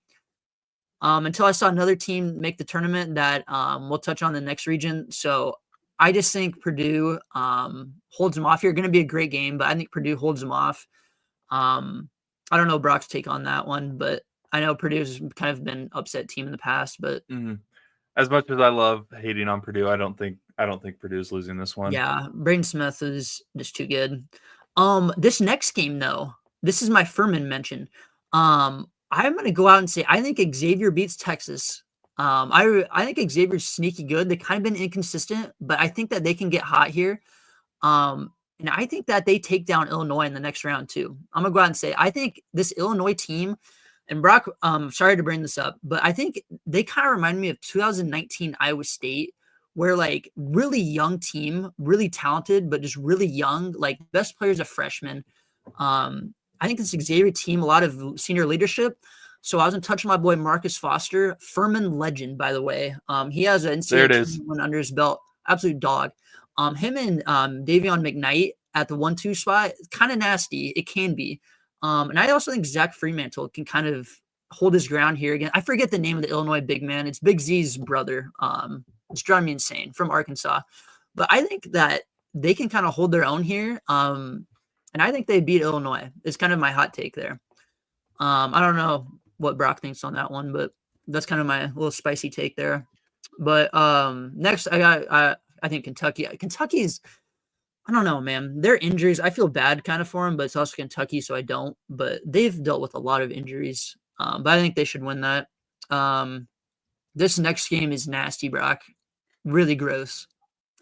Until I saw another team make the tournament that we'll touch on the next region. So I just think Purdue holds them off here. Going to be a great game, but I think Purdue holds them off. I don't know Brock's take on that one, but I know Purdue's kind of been upset team in the past. But as much as I love hating on Purdue, I don't think Purdue's losing this one. Yeah, Braden Smith is just too good. This next game though, this is my Furman mention. I'm gonna go out and say I think Xavier beats Texas. I think Xavier's sneaky good. They've kind of been inconsistent, but I think that they can get hot here. And I think that they take down Illinois in the next round too. I'm gonna go out and say I think this Illinois team, and Brock, sorry to bring this up, but I think they kind of remind me of 2019 Iowa State, where like really young team, really talented, but just really young, like best players are freshmen. I think this Xavier team, a lot of senior leadership. So I was in touch with my boy Marcus Foster, Furman legend, by the way. He has an NCAA tournament under his belt, absolute dog. Him and Davion McKnight at the 1-2 spot, kind of nasty. It can be. And I also think Zach Fremantle can kind of hold his ground here again. I forget the name of the Illinois big man. It's Big Z's brother. It's driving me insane, from Arkansas. But I think that they can kind of hold their own here. And I think they beat Illinois. It's kind of my hot take there. I don't know what Brock thinks on that one, but that's kind of my little spicy take there. But next, I think Kentucky. Kentucky's, I don't know, man. Their injuries, I feel bad kind of for them, but it's also Kentucky, so I don't. But they've dealt with a lot of injuries. But I think they should win that. This next game is nasty, Brock. Really gross.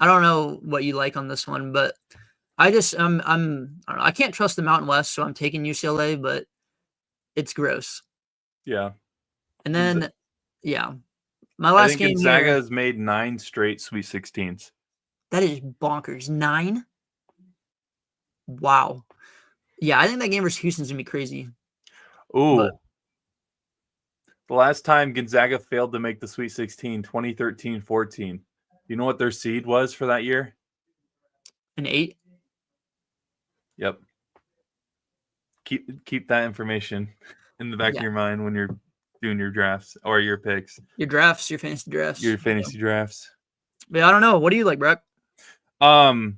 I don't know what you like on this one, but I just I don't know. I can't trust the Mountain West, so I'm taking UCLA, but it's gross. Yeah. And then my last game Gonzaga has made 9 straight Sweet 16s. That is bonkers. 9? Wow. Yeah, I think that game versus Houston's gonna be crazy. Ooh. The last time Gonzaga failed to make the Sweet 16, 2013-14. You know what their seed was for that year? An 8? Yep. Keep that information in the back of your mind when you're doing your drafts or your picks. Your drafts, your fantasy drafts. Your fantasy drafts. But I don't know. What do you like, Brock? I'm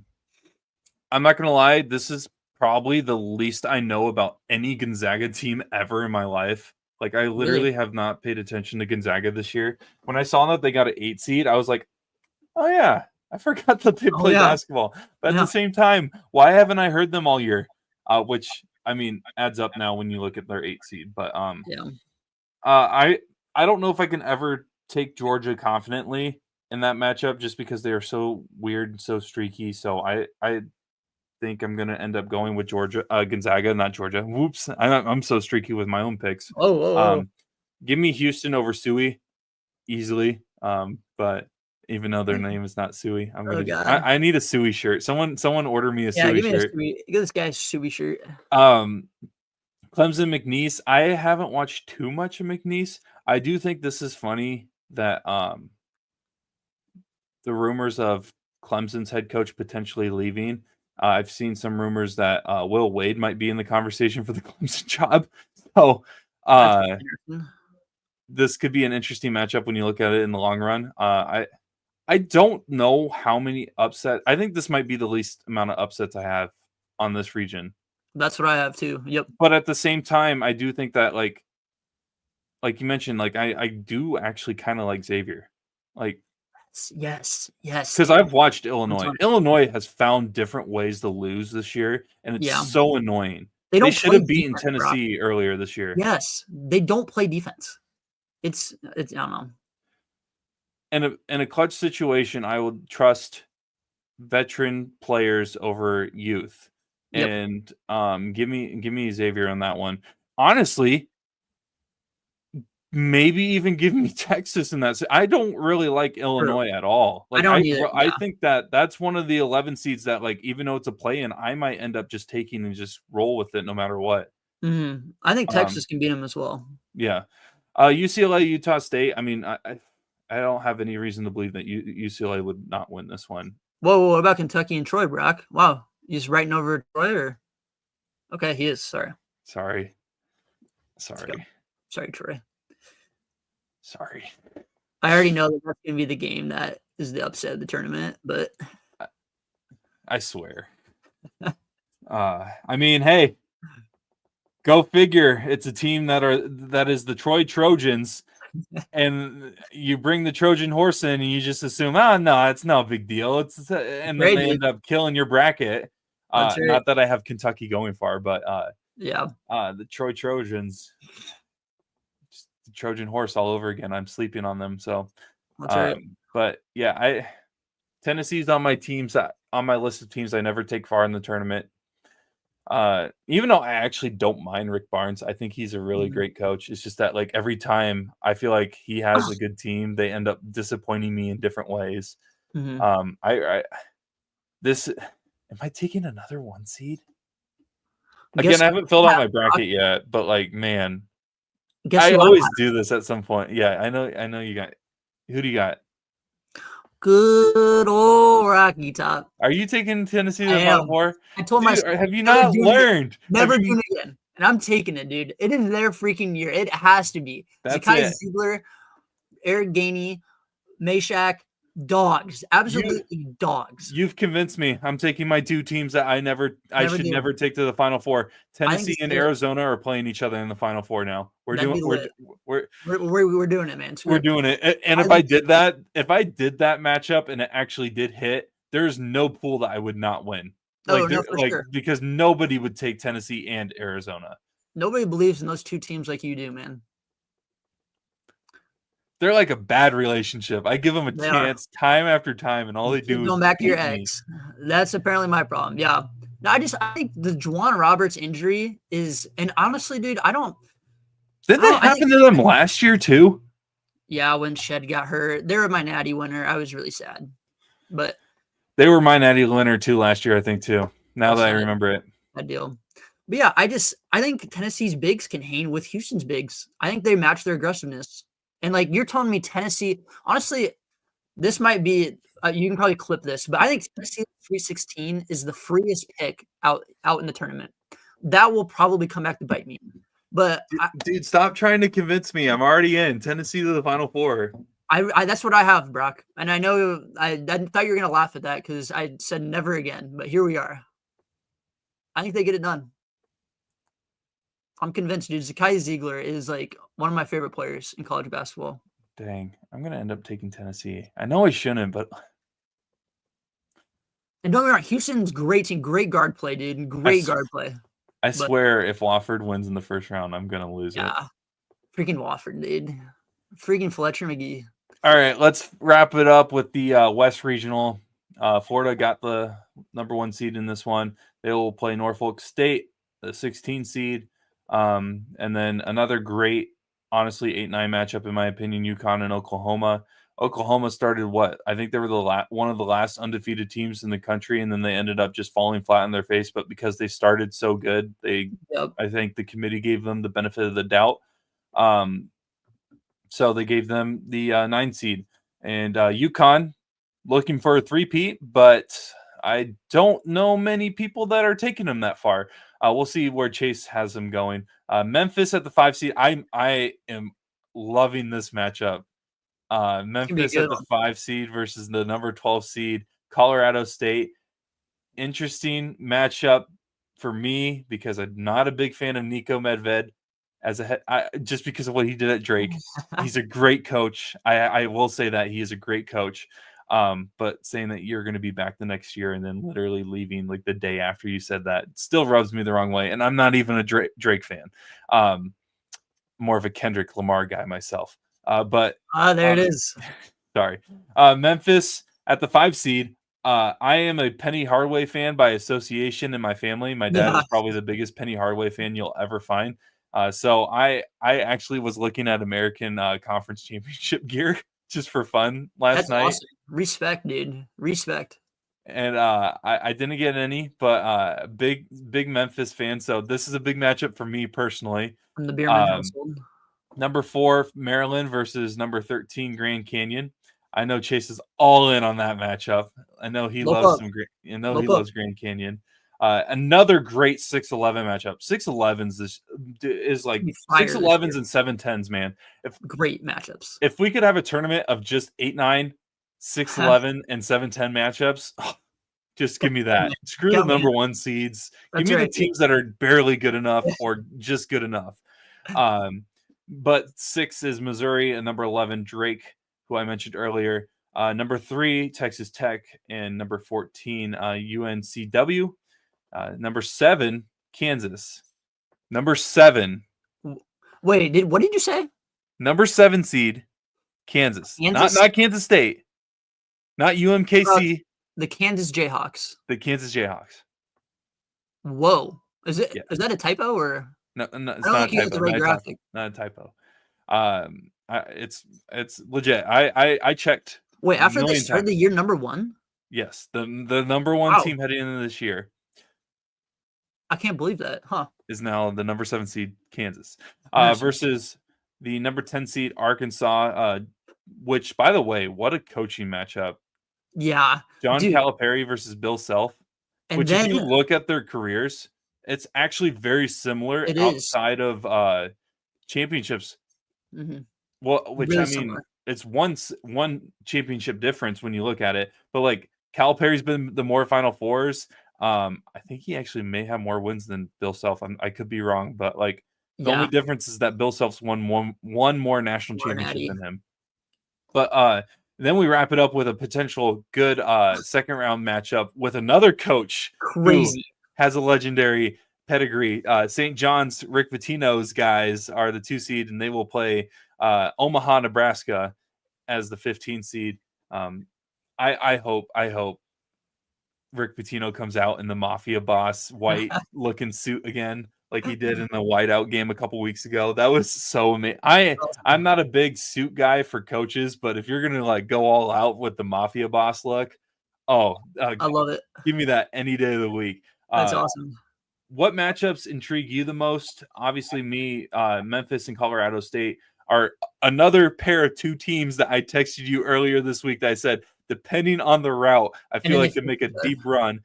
not gonna lie, this is probably the least I know about any Gonzaga team ever in my life. Like I literally have not paid attention to Gonzaga this year. When I saw that they got an 8 seed, I was like, oh yeah, I forgot that they play basketball. But at the same time, why haven't I heard them all year? Which I mean adds up now when you look at their 8 seed. But I don't know if I can ever take Georgia confidently in that matchup just because they are so weird and so streaky. So I think I'm gonna end up going with Gonzaga, not Georgia. Whoops, I'm so streaky with my own picks. Give me Houston over Suey easily. But even though their name is not Suey, I'm gonna. I need a Suey shirt. Someone order me a Suey shirt. Get this guy's Suey shirt. Clemson McNeese. I haven't watched too much of McNeese. I do think this is funny that the rumors of Clemson's head coach potentially leaving. I've seen some rumors that Will Wade might be in the conversation for the Clemson job. So this could be an interesting matchup when you look at it in the long run. I don't know how many upsets. I think this might be the least amount of upsets I have on this region. That's what I have too. Yep. But at the same time, I do think that like you mentioned, like I do actually kind of like Xavier. Like yes. Because I've watched Illinois. Illinois has found different ways to lose this year, and it's so annoying. They should have beaten Tennessee earlier this year. Yes, they don't play defense. It's I don't know. In a clutch situation, I would trust veteran players over youth. Yep. And give me Xavier on that one. Honestly, maybe even give me Texas in that. I don't really like Illinois at all. Like, I think that's one of the 11 seeds that, like, even though it's a play-in, I might end up just taking and just roll with it no matter what. Mm-hmm. I think Texas can beat them as well. Yeah. UCLA, Utah State. I mean, I don't have any reason to believe that UCLA would not win this one. Whoa, what about Kentucky and Troy, Brock? Wow. He's writing over Troy, or? Okay, he is. Sorry, Troy. Sorry. I already know that that's going to be the game that is the upset of the tournament, but I swear. I mean, hey, go figure. It's a team that is the Troy Trojans, and you bring the Trojan horse in, and you just assume, no, it's no big deal. And then they end up killing your bracket. Right. Not that I have Kentucky going far, but the Troy Trojans. Trojan horse all over again. I'm sleeping on them. So, but yeah, Tennessee's on my list of teams I never take far in the tournament. Even though I actually don't mind Rick Barnes, I think he's a really great coach. It's just that, like, every time I feel like he has a good team, they end up disappointing me in different ways. Am I taking another 1 seed? Again, I haven't filled out my bracket yet, but, like, man. I always do this at some point. Yeah, I know you got. Who do you got? Good old Rocky Top. Are you taking Tennessee to the Final Four? I told myself. Have you not learned? Never do it again. And I'm taking it, dude. It is their freaking year. It has to be. Zakai Ziegler, Eric Gainey, Meshack, dogs. Absolutely dogs. You've convinced me. I'm taking my 2 teams that I should never take to the Final Four. Tennessee and Arizona are playing each other in the Final Four now. We're doing it, man. We're doing it. And if I did that matchup and it actually did hit, there's no pool that I would not win. Sure. Because nobody would take Tennessee and Arizona. Nobody believes in those 2 teams like you do, man. They're like a bad relationship. I give them a chance time after time, and all they do is going back to your ex. That's apparently my problem. Yeah. No, I think the Juwan Roberts injury is, and honestly, dude, Did that happen to them last year too? Yeah, when Shed got hurt. They were my natty winner. I was really sad. But they were my natty winner too last year, I think, too. Now that I remember it. That deal. But yeah, I think Tennessee's bigs can hang with Houston's bigs. I think they match their aggressiveness. And, like, you're telling me Tennessee, honestly, this might be, you can probably clip this, but I think Tennessee 316 is the freest pick out in the tournament. That will probably come back to bite me. But dude, stop trying to convince me. I'm already in Tennessee to the Final Four. I that's what I have, Brock. And I know I thought you were going to laugh at that because I said never again, but here we are. I think they get it done. I'm convinced, dude. Zakai Ziegler is, like, one of my favorite players in college basketball. Dang, I'm going to end up taking Tennessee. I know I shouldn't, but. And don't get me wrong, Houston's great team, great guard play, dude. Great guard play. I swear if Wofford wins in the first round, I'm going to lose it. Freaking Wofford, dude. Freaking Fletcher McGee. All right, let's wrap it up with the West Regional. Florida got the number 1 seed in this one. They will play Norfolk State, the 16 seed. And then another great honestly 8-9 matchup in my opinion. UConn and Oklahoma. Oklahoma started what? I think they were one of the last undefeated teams in the country, and then they ended up just falling flat on their face. But because they started so good, I think the committee gave them the benefit of the doubt. So they gave them the 9 seed. And UConn looking for a three-peat, but I don't know many people that are taking them that far. We'll see where Chase has them going. Memphis at the 5 seed. I am loving this matchup. Memphis at the 5 seed versus the number 12 seed, Colorado State. Interesting matchup for me because I'm not a big fan of Nico Medved just because of what he did at Drake. He's a great coach. I will say that he is a great coach. But saying that you're going to be back the next year and then literally leaving like the day after you said that still rubs me the wrong way. And I'm not even a Drake fan. More of a Kendrick Lamar guy myself. But there it is. Sorry. Memphis at the 5 seed. I am a Penny Hardaway fan by association in my family. My dad is probably the biggest Penny Hardaway fan you'll ever find. So I actually was looking at American Conference Championship gear just for fun last night. Awesome. Respect, dude. Respect. And I didn't get any, but big Memphis fan. So this is a big matchup for me personally. From the Beerman household. Number 4, Maryland versus number 13, Grand Canyon. I know Chase is all in on that matchup. I know he loves Grand Canyon. Another great 6-11 matchup. 6-11s is like 6-11s and 7-10s, man. Great matchups. If we could have a tournament of just 8-9, 6-11, and 7-10 matchups, just give me that. Screw the number 1 seeds. Give me the teams that are barely good enough or just good enough. But 6 is Missouri, and number 11, Drake, who I mentioned earlier. Number 3, Texas Tech, and number 14, UNCW. Number 7, Kansas. Number 7. Wait, what did you say? Number 7 seed, Kansas. Not Kansas State. Not UMKC. The Kansas Jayhawks. The Kansas Jayhawks. Whoa. Is that a typo or? No, it's not a typo. Not a typo. It's legit. I checked. Wait, after they started the year number 1? Yes, the number 1 team heading into this year. I can't believe that, huh? Is now the number 7 seed Kansas versus the number 10 seed Arkansas. Which, by the way, what a coaching matchup! Yeah, John Calipari versus Bill Self. If you look at their careers, it's actually very similar outside of championships. Mm-hmm. Well, which really similar. It's one championship difference when you look at it. But like Calipari's been the more Final Fours. I think he actually may have more wins than Bill Self. I could be wrong, but like the only difference is that Bill Self's won one more national championship than him. But then we wrap it up with a potential good second round matchup with another coach who has a legendary pedigree. St. John's Rick Pitino's guys are the 2 seed, and they will play Omaha, Nebraska as the 15 seed. I hope Rick Pitino comes out in the Mafia Boss white looking suit again, like he did in the whiteout game a couple weeks ago. That was so amazing. I'm not a big suit guy for coaches, but if you're gonna like go all out with the Mafia Boss look, I love it. Give me that any day of the week. That's awesome. What matchups intrigue you the most? Obviously, me, Memphis and Colorado State are another pair of 2 teams that I texted you earlier this week that I said, depending on the route, I feel like they make a deep run.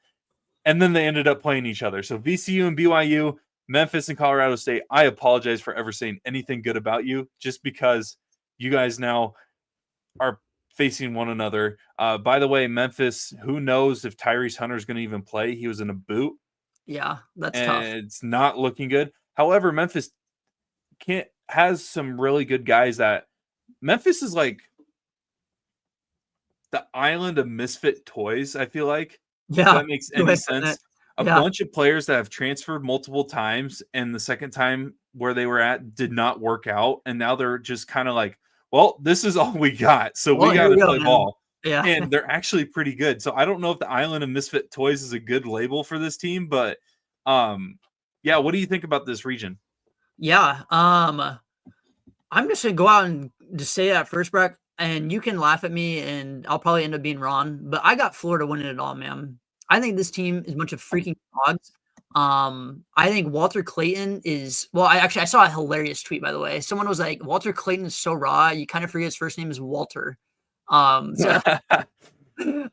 And then they ended up playing each other. So VCU and BYU, Memphis and Colorado State, I apologize for ever saying anything good about you, just because you guys now are facing one another. By the way, Memphis, who knows if Tyrese Hunter is going to even play? He was in a boot. Yeah, that's tough. It's not looking good. However, Memphis has some really good guys that Memphis is like the island of misfit toys, I feel like. Yeah. If that makes any sense. A bunch of players that have transferred multiple times, and the second time where they were at did not work out. And now they're just kind of like, well, this is all we got. So we got to play ball. Yeah. And they're actually pretty good. So I don't know if the island of misfit toys is a good label for this team, but what do you think about this region? Yeah. I'm just gonna go out and just say that first, Brock, and you can laugh at me, and I'll probably end up being wrong. But I got Florida winning it all, man. I think this team is a bunch of freaking dogs. I think Walter Clayton is well. I saw a hilarious tweet by the way. Someone was like, "Walter Clayton is so raw, you kind of forget his first name is Walter." So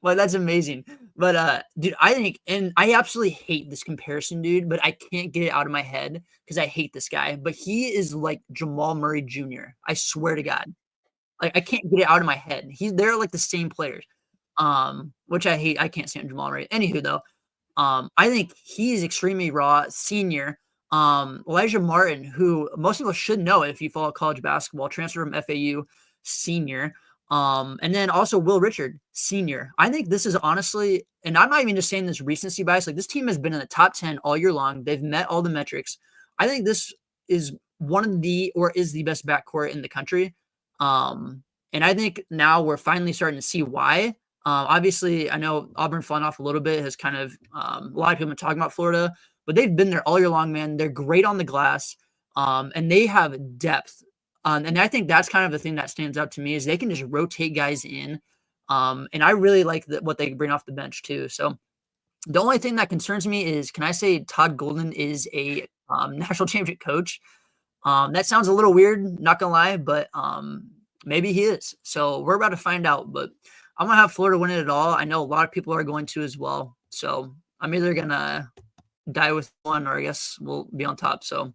well, that's amazing. But dude, I think, and I absolutely hate this comparison, dude, but I can't get it out of my head because I hate this guy. But he is like Jamal Murray Jr. I swear to God. Like I can't get it out of my head. They're like the same players. Which I hate. I can't stand Jamal Murray. Anywho, though, I think he's extremely raw, senior. Elijah Martin, who most people should know if you follow college basketball, transfer from FAU, senior. And then also Will Richard, senior. I think this is honestly, and I'm not even just saying this recency bias, like this team has been in the top 10 all year long. They've met all the metrics. I think this is one of the, or is the best backcourt in the country. And I think now we're finally starting to see why. Obviously, I know Auburn falling off a little bit has kind of, a lot of people have been talking about Florida, but they've been there all year long, man. They're great on the glass, and they have depth. And I think that's kind of the thing that stands out to me is they can just rotate guys in. And I really like what they bring off the bench too. So the only thing that concerns me is, can I say Todd Golden is a national championship coach? That sounds a little weird, not gonna lie, but maybe he is. So we're about to find out. But I'm gonna have Florida win it all. I know a lot of people are going to as well. So I'm either gonna die with one, or I guess we'll be on top. So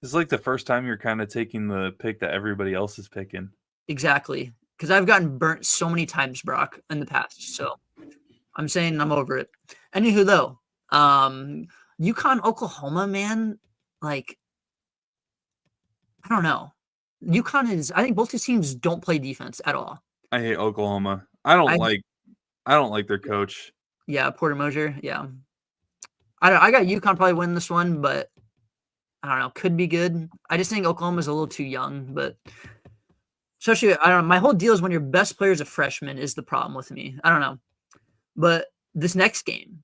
it's like the first time you're kind of taking the pick that everybody else is picking. Exactly, because I've gotten burnt so many times, Brock, in the past. So I'm saying I'm over it. Anywho, though, UConn, Oklahoma, man, like I don't know. UConn is. I think both these teams don't play defense at all. I hate Oklahoma. I don't like their coach. Yeah, Porter Moser. Yeah, I got UConn probably win this one, but I don't know. Could be good. I just think Oklahoma's a little too young, but especially I don't know. My whole deal is when your best player is a freshman is the problem with me. I don't know, but this next game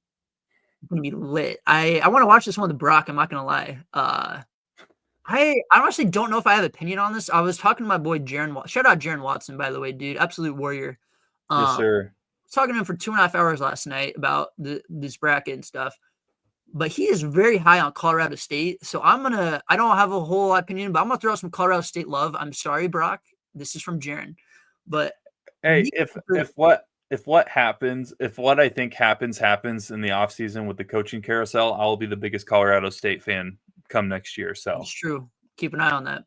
is gonna be lit. I want to watch this one with Brock. I'm not gonna lie. I honestly don't know if I have an opinion on this. I was talking to my boy Jaron. Shout out Jaron Watson, by the way, dude, absolute warrior. Yes, sir. I was talking to him for 2.5 hours last night about this bracket and stuff. But he is very high on Colorado State. So I don't have a whole opinion, but I'm going to throw out some Colorado State love. I'm sorry, Brock. This is from Jaron. But hey, if what I think happens in the offseason with the coaching carousel, I'll be the biggest Colorado State fan come next year. So it's true. Keep an eye on that.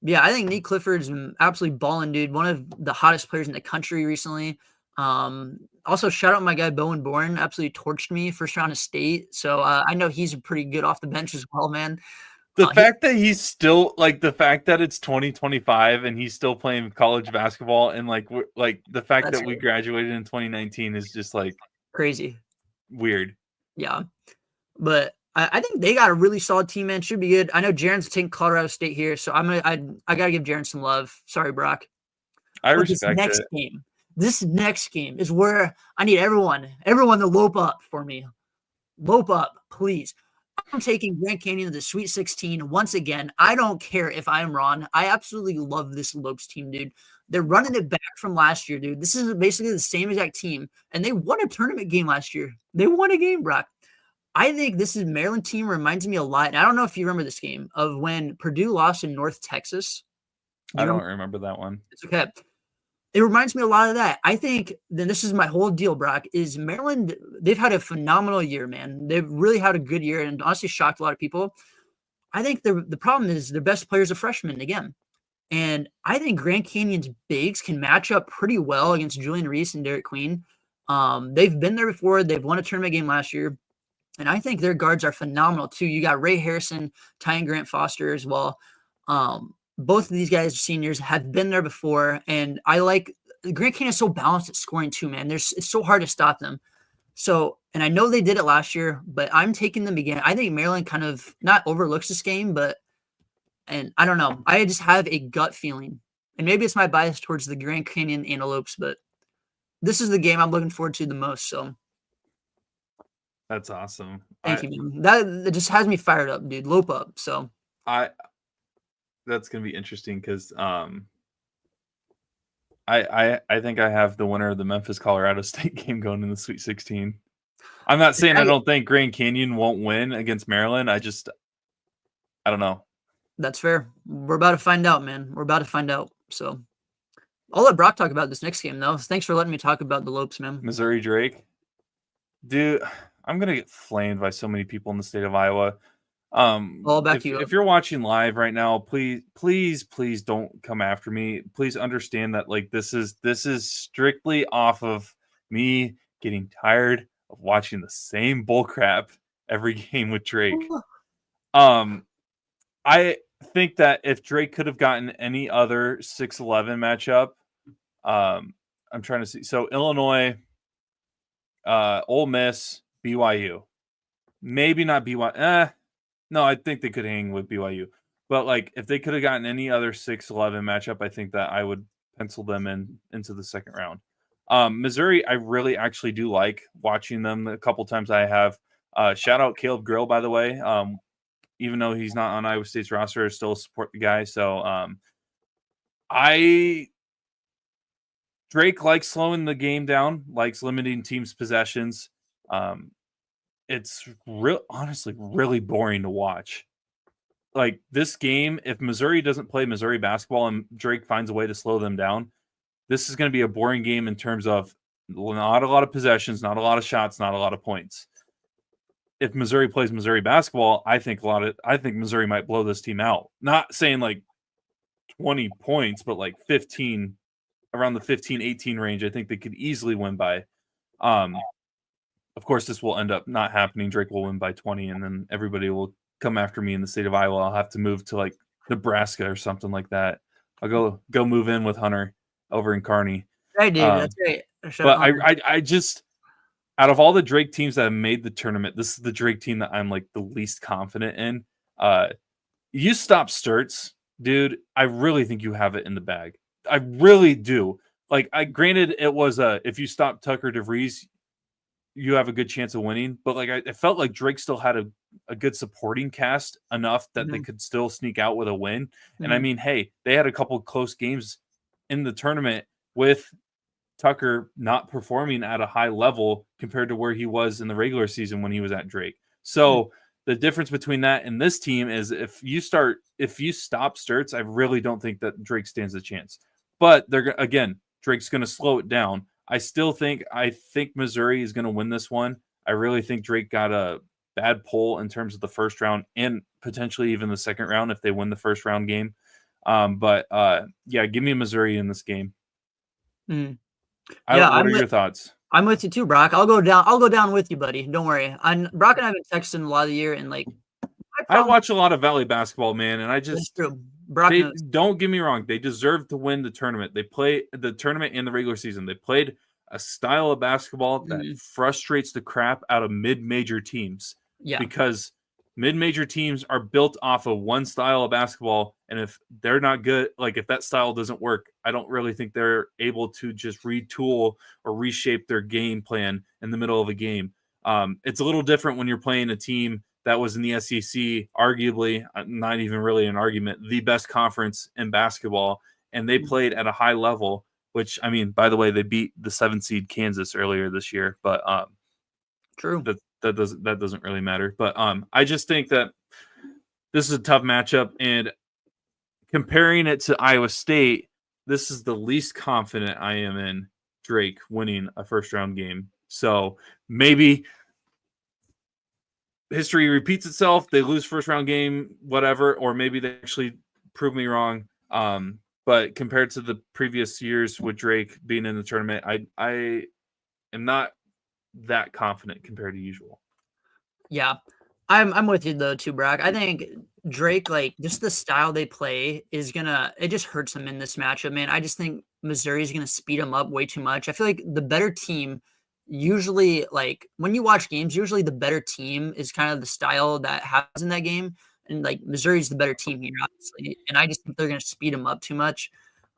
Yeah, I think Nate Clifford's absolutely balling, dude. One of the hottest players in the country recently. Also, shout out my guy Bowen Bourne. Absolutely torched me first round of state. So I know he's pretty good off the bench as well, man. The fact that he's still the fact that it's 2025 and he's still playing college basketball, and the fact that we graduated in 2019 is just crazy, weird. Yeah, but I think they got a really solid team, man. Should be good. I know Jaron's taking Colorado State here, so I gotta give Jaron some love. Sorry, Brock. I respect it. This next game is where I need everyone to lope up for me. Lope up, please. I'm taking Grand Canyon to the Sweet 16 once again. I don't care if I'm wrong. I absolutely love this Lopes team, dude. They're running it back from last year, dude. This is basically the same exact team, and they won a tournament game last year. They won a game, Brock. I think this is Maryland team reminds me a lot, and I don't know if you remember this game, of when Purdue lost in North Texas. I don't remember that one. It's okay. It reminds me a lot of that. I think then this is my whole deal, Brock, is Maryland, they've had a phenomenal year, man. They've really had a good year and honestly shocked a lot of people. I think the problem is their best players are freshmen again. And I think Grand Canyon's bigs can match up pretty well against Julian Reese and Derek Queen. They've been there before. They've won a tournament game last year. And I think their guards are phenomenal too. You got Ray Harrison, Ty Grant Foster as well. Both of these guys, seniors, have been there before, and I like Grand Canyon is so balanced at scoring too, man. It's so hard to stop them. So, and I know they did it last year, but I'm taking them again. I think Maryland kind of not overlooks this game, and I don't know. I just have a gut feeling, and maybe it's my bias towards the Grand Canyon Antelopes, but this is the game I'm looking forward to the most. So, that's awesome. Thank you, man. That just has me fired up, dude. Lope up. So that's gonna be interesting because I think I have the winner of the Memphis Colorado State game going in the Sweet 16. I'm not saying I don't think Grand Canyon won't win against Maryland. I don't know. That's fair. We're about to find out, man. We're about to find out. So I'll let Brock talk about this next game, though. Thanks for letting me talk about the Lopes, man. Missouri Drake. Dude, I'm going to get flamed by so many people in the state of Iowa. If you're watching live right now, please don't come after me. Please understand that like this is strictly off of me getting tired of watching the same bullcrap every game with Drake. I think that if Drake could have gotten any other 6-11 matchup, I'm trying to see. So Illinois, Ole Miss, BYU, maybe not BYU. No, I think they could hang with BYU. But like if they could have gotten any other 6-11 matchup, I think that I would pencil them into the second round. Missouri, I really actually do like watching them. A couple times I have. Shout out Caleb Grill, by the way. Even though he's not on Iowa State's roster, I still support the guy. So Drake likes slowing the game down, likes limiting teams' possessions. It's honestly really boring to watch. Like this game, if Missouri doesn't play Missouri basketball and Drake finds a way to slow them down, this is going to be a boring game in terms of not a lot of possessions, not a lot of shots, not a lot of points. If Missouri plays Missouri basketball, I think Missouri might blow this team out. Not saying like 20 points, but like 15, around the 15, 18 range. I think they could easily win by. Of course, this will end up not happening. Drake will win by 20, and then everybody will come after me in the state of Iowa. I'll have to move to like Nebraska or something like that. I'll go move in with Hunter over in Kearney. Right, dude. That's great. But I just, out of all the Drake teams that have made the tournament, this is the Drake team that I'm like the least confident in. You stop Sturts, dude. I really think you have it in the bag. I really do. Like, granted, it was if you stop Tucker DeVries, you have a good chance of winning. But like, I felt like Drake still had a good supporting cast enough that they could still sneak out with a win. And I mean, hey, they had a couple of close games in the tournament with Tucker not performing at a high level compared to where he was in the regular season when he was at Drake. So the difference between that and this team is if you stop Sturts, I really don't think that Drake stands a chance. But Drake's going to slow it down. I think Missouri is going to win this one. I really think Drake got a bad pull in terms of the first round and potentially even the second round if they win the first round game. But give me Missouri in this game. What are your thoughts? I'm with you too, Brock. I'll go down with you, buddy. Don't worry. Brock and I have been texting a lot of the year, and like I watch a lot of Valley basketball, man, and I just don't get me wrong. They deserve to win the tournament. They play the tournament and the regular season. They played a style of basketball that frustrates the crap out of mid-major teams. Yeah, because mid-major teams are built off of one style of basketball, and if they're not good, like if that style doesn't work, I don't really think they're able to just retool or reshape their game plan in the middle of a game. It's a little different when you're playing a team that was in the SEC, arguably, not even really an argument, the best conference in basketball, and they played at a high level, which, I mean, by the way, they beat the 7 seed Kansas earlier this year, but true. That doesn't really matter. But I just think that this is a tough matchup, and comparing it to Iowa State, this is the least confident I am in Drake winning a first-round game. So maybe history repeats itself. They lose first-round game, whatever, or maybe they actually prove me wrong. But compared to the previous years with Drake being in the tournament, I am not that confident compared to usual. Yeah, I'm with you though too, Brock. I think Drake, like just the style they play it just hurts them in this matchup, man. I just think Missouri is gonna speed them up way too much. I feel like the better team usually, like when you watch games, usually the better team is kind of the style that happens in that game. And like Missouri's the better team here, obviously. And I just think they're gonna speed them up too much.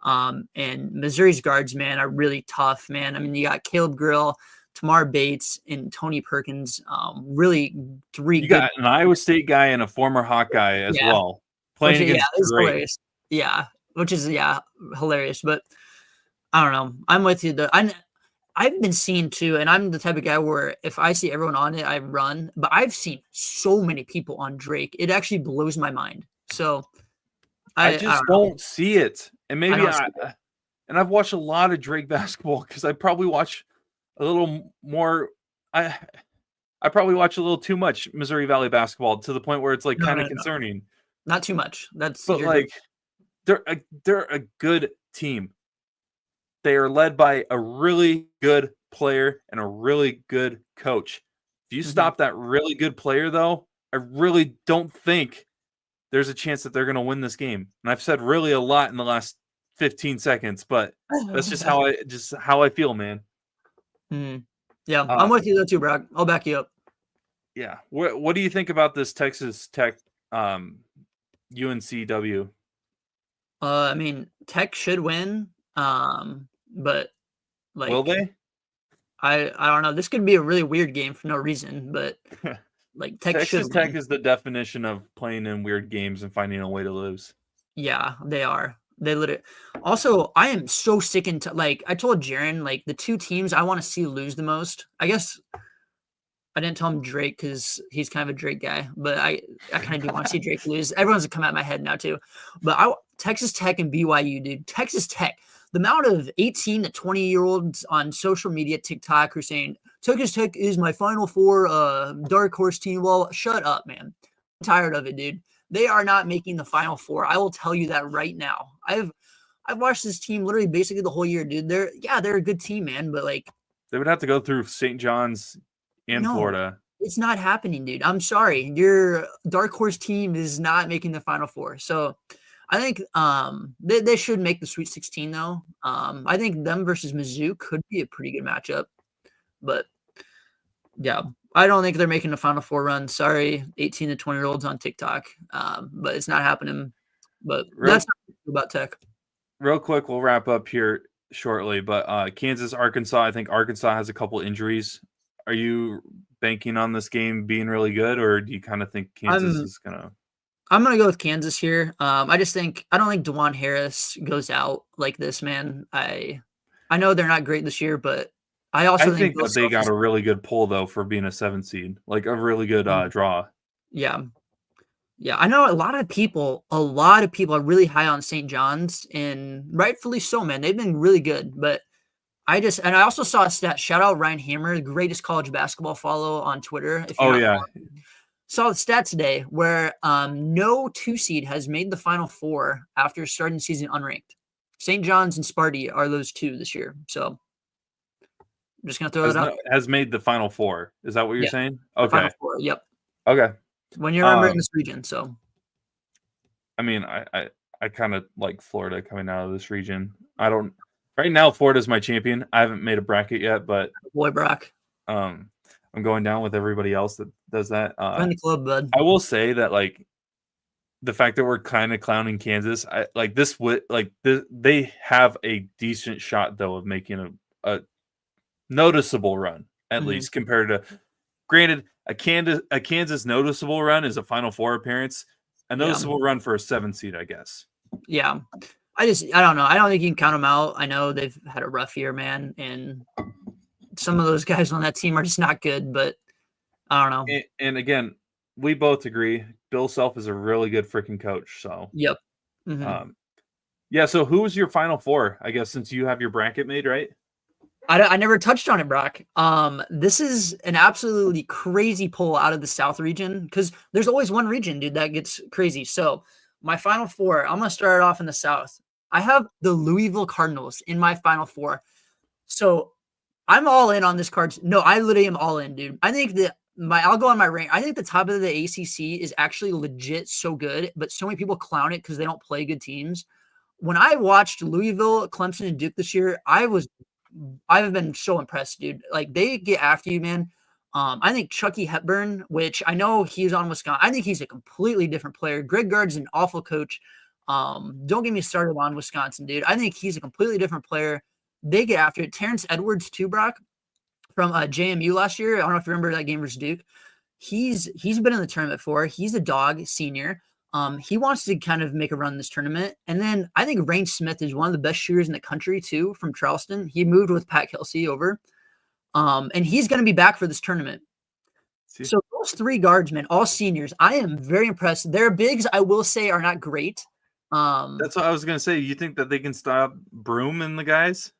And Missouri's guards, man, are really tough, man. I mean, you got Caleb Grill, Tamar Bates, and Tony Perkins. Really three. You got an Iowa State guy and a former Hawkeye as well playing against is Drake. hilarious. Yeah, which is hilarious. But I don't know. I'm with you. I've been seeing too, and I'm the type of guy where if I see everyone on it, I run. But I've seen so many people on Drake. It actually blows my mind. So I just don't see it. And maybe and I've watched a lot of Drake basketball because I probably watch a little more. I probably watch a little too much Missouri Valley basketball to the point where it's like kind of concerning. Not too much. But like they're a good team. They are led by a really good player and a really good coach. If you stop that really good player, though, I really don't think there's a chance that they're going to win this game. And I've said really a lot in the last 15 seconds, but that's just how I feel, man. Yeah, I'm with you though too, Brock. I'll back you up. Yeah. What do you think about this Texas Tech UNCW? I mean, Tech should win. But like, will they? I don't know. This could be a really weird game for no reason, but like Texas Tech is the definition of playing in weird games and finding a way to lose. Yeah, they are. They literally. Also, I am so sick and like I told Jaron, like the two teams I want to see lose the most. I guess I didn't tell him Drake because he's kind of a Drake guy, but I kind of do want to see Drake lose. Everyone's come at my head now too, but Texas Tech and BYU, dude. Texas Tech. The amount of 18 to 20-year-olds on social media, TikTok, who are saying Texas Tech is my Final Four dark horse team. Well, shut up, man. I'm tired of it, dude. They are not making the Final Four. I will tell you that right now. I've watched this team literally basically the whole year, dude. They're a good team, man, but like they would have to go through St. John's and Florida. It's not happening, dude. I'm sorry. Your dark horse team is not making the Final Four. So I think they should make the Sweet 16 though. I think them versus Mizzou could be a pretty good matchup. But yeah, I don't think they're making the Final Four run. Sorry, 18 to 20-year-olds on TikTok. But it's not happening. But that's about Tech. Real quick, we'll wrap up here shortly. But Kansas, Arkansas, I think Arkansas has a couple injuries. Are you banking on this game being really good, or do you kind of think Kansas is going to? I'm going to go with Kansas here. I don't think DeJuan Harris goes out like this, man. I know they're not great this year, but I think that they got a really good pull though for being a 7 seed, like a really good draw. Yeah. Yeah. I know a lot of people are really high on St. John's, and rightfully so, man. They've been really good, but I also saw a stat. Shout out Ryan Hammer, the greatest college basketball follow on Twitter. Saw the stat today where no 2 seed has made the Final Four after starting the season unranked. St. John's and Sparty are those 2 this year. So I'm just gonna throw that out. Has made the Final Four. Is that what you're saying? Okay. Final Four, yep. Okay. When you're in this region, so. I mean, I kind of like Florida coming out of this region. Right now, Florida's my champion. I haven't made a bracket yet, but boy, Brock. I'm going down with everybody else that does that. Join the club, bud. I will say that like the fact that we're kind of clowning Kansas, they have a decent shot though of making a noticeable run at least compared to. Granted, a Kansas noticeable run is a Final Four appearance. A noticeable run for a 7 seed, I guess. Yeah. I don't know. I don't think you can count them out. I know they've had a rough year, man, and some of those guys on that team are just not good, but I don't know. And again, we both agree Bill Self is a really good freaking coach. So yep. Yeah. So who was your Final Four? I guess since you have your bracket made, right? I never touched on it, Brock. This is an absolutely crazy pull out of the South region because there's always one region, dude, that gets crazy. So my Final Four, I'm going to start off in the South. I have the Louisville Cardinals in my Final Four. So I'm all in on this card. No, I literally am all in, dude. I think that I'll go on my rank. I think the top of the ACC is actually legit so good, but so many people clown it because they don't play good teams. When I watched Louisville, Clemson, and Duke this year, I've been so impressed, dude. Like they get after you, man. I think Chucky Hepburn, which I know he's on Wisconsin, I think he's a completely different player. Greg Gard's an awful coach. Don't get me started on Wisconsin, dude. I think he's a completely different player. They get after it. Terrence Edwards, too, Brock, from JMU last year. I don't know if you remember that game versus Duke. He's been in the tournament before. He's a dog, senior. He wants to kind of make a run in this tournament. And then I think Rain Smith is one of the best shooters in the country too, from Charleston. He moved with Pat Kelsey over. And he's going to be back for this tournament. So those 3 guards, man, all seniors, I am very impressed. Their bigs, I will say, are not great. That's what I was going to say. You think that they can stop Broom and the guys?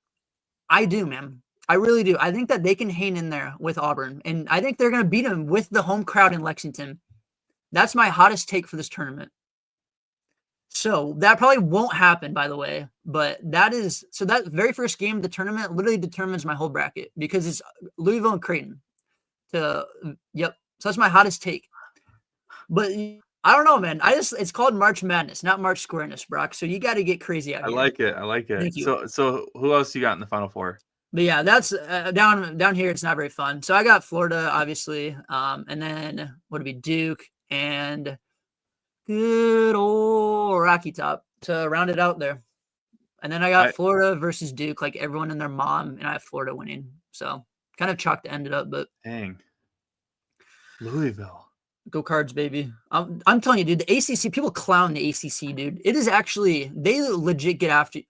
I do, man. I really do. I think that they can hang in there with Auburn. And I think they're going to beat them with the home crowd in Lexington. That's my hottest take for this tournament. So that probably won't happen, by the way. But that very first game of the tournament literally determines my whole bracket because it's Louisville and Creighton. So that's my hottest take. But I don't know, man. It's called March Madness, not March Squareness, Brock. So you got to get crazy out here. I like it. So who else you got in the Final Four? But yeah, that's down here. It's not very fun. So I got Florida, obviously, and then what would be Duke and good old Rocky Top to round it out there. And then I got Florida versus Duke, like everyone and their mom, and I have Florida winning. So kind of chalked to end it up, but dang, Louisville. Go Cards, baby. I'm telling you, dude, the ACC, people clown the ACC, dude. It is actually, they legit get after you.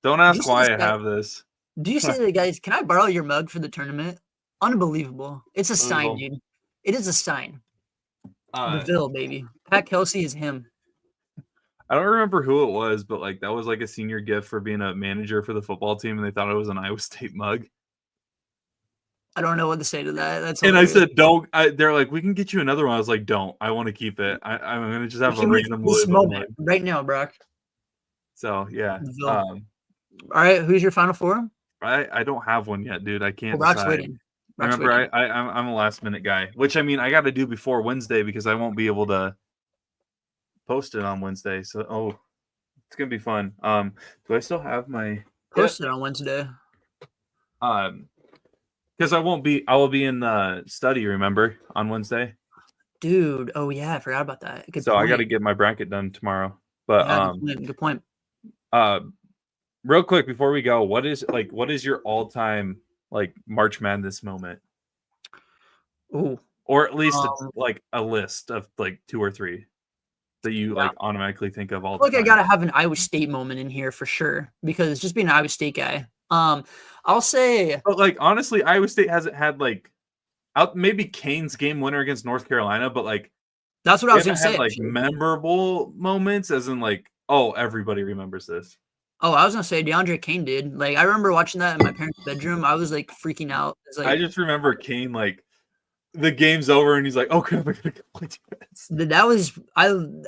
Don't ask why I have this. Do you say to the guys, can I borrow your mug for the tournament? Unbelievable. It's a sign, dude. It is a sign. DeVille, baby. Pat Kelsey is him. I don't remember who it was, but like that was like a senior gift for being a manager for the football team, and they thought it was an Iowa State mug. I don't know what to say to that. That's and hilarious. I said, don't. They're like, we can get you another one. I was like, don't. I want to keep it. I'm going to just have a random moment right now, Brock. So, yeah. All right. Who's your Final Four? I don't have one yet, dude. I can't Brock's decide. Waiting. Brock's Remember, waiting. I'm a last minute guy, which I mean, I got to do before Wednesday because I won't be able to post it on Wednesday. So, it's going to be fun. Do I still have my post it on Wednesday? Because I will be in study, remember, on Wednesday. Dude, oh yeah, I forgot about that. Good point. I got to get my bracket done tomorrow. But yeah, good point. Real quick before we go, what is your all-time like March Madness moment? Ooh. Or at least like a list of like 2 or 3 that you like automatically think of all the time. I gotta have an Iowa State moment in here for sure because just being an Iowa State guy. I'll say, but like honestly, Iowa State hasn't had like maybe Kane's game winner against North Carolina, but like that's what I was gonna say. Like memorable moments, as in like, oh, everybody remembers this. Oh, I was gonna say DeAndre Kane did. Like I remember watching that in my parents' bedroom. I was like freaking out. Like, I just remember Kane like the game's over and he's like, "Oh crap, I gotta go play defense."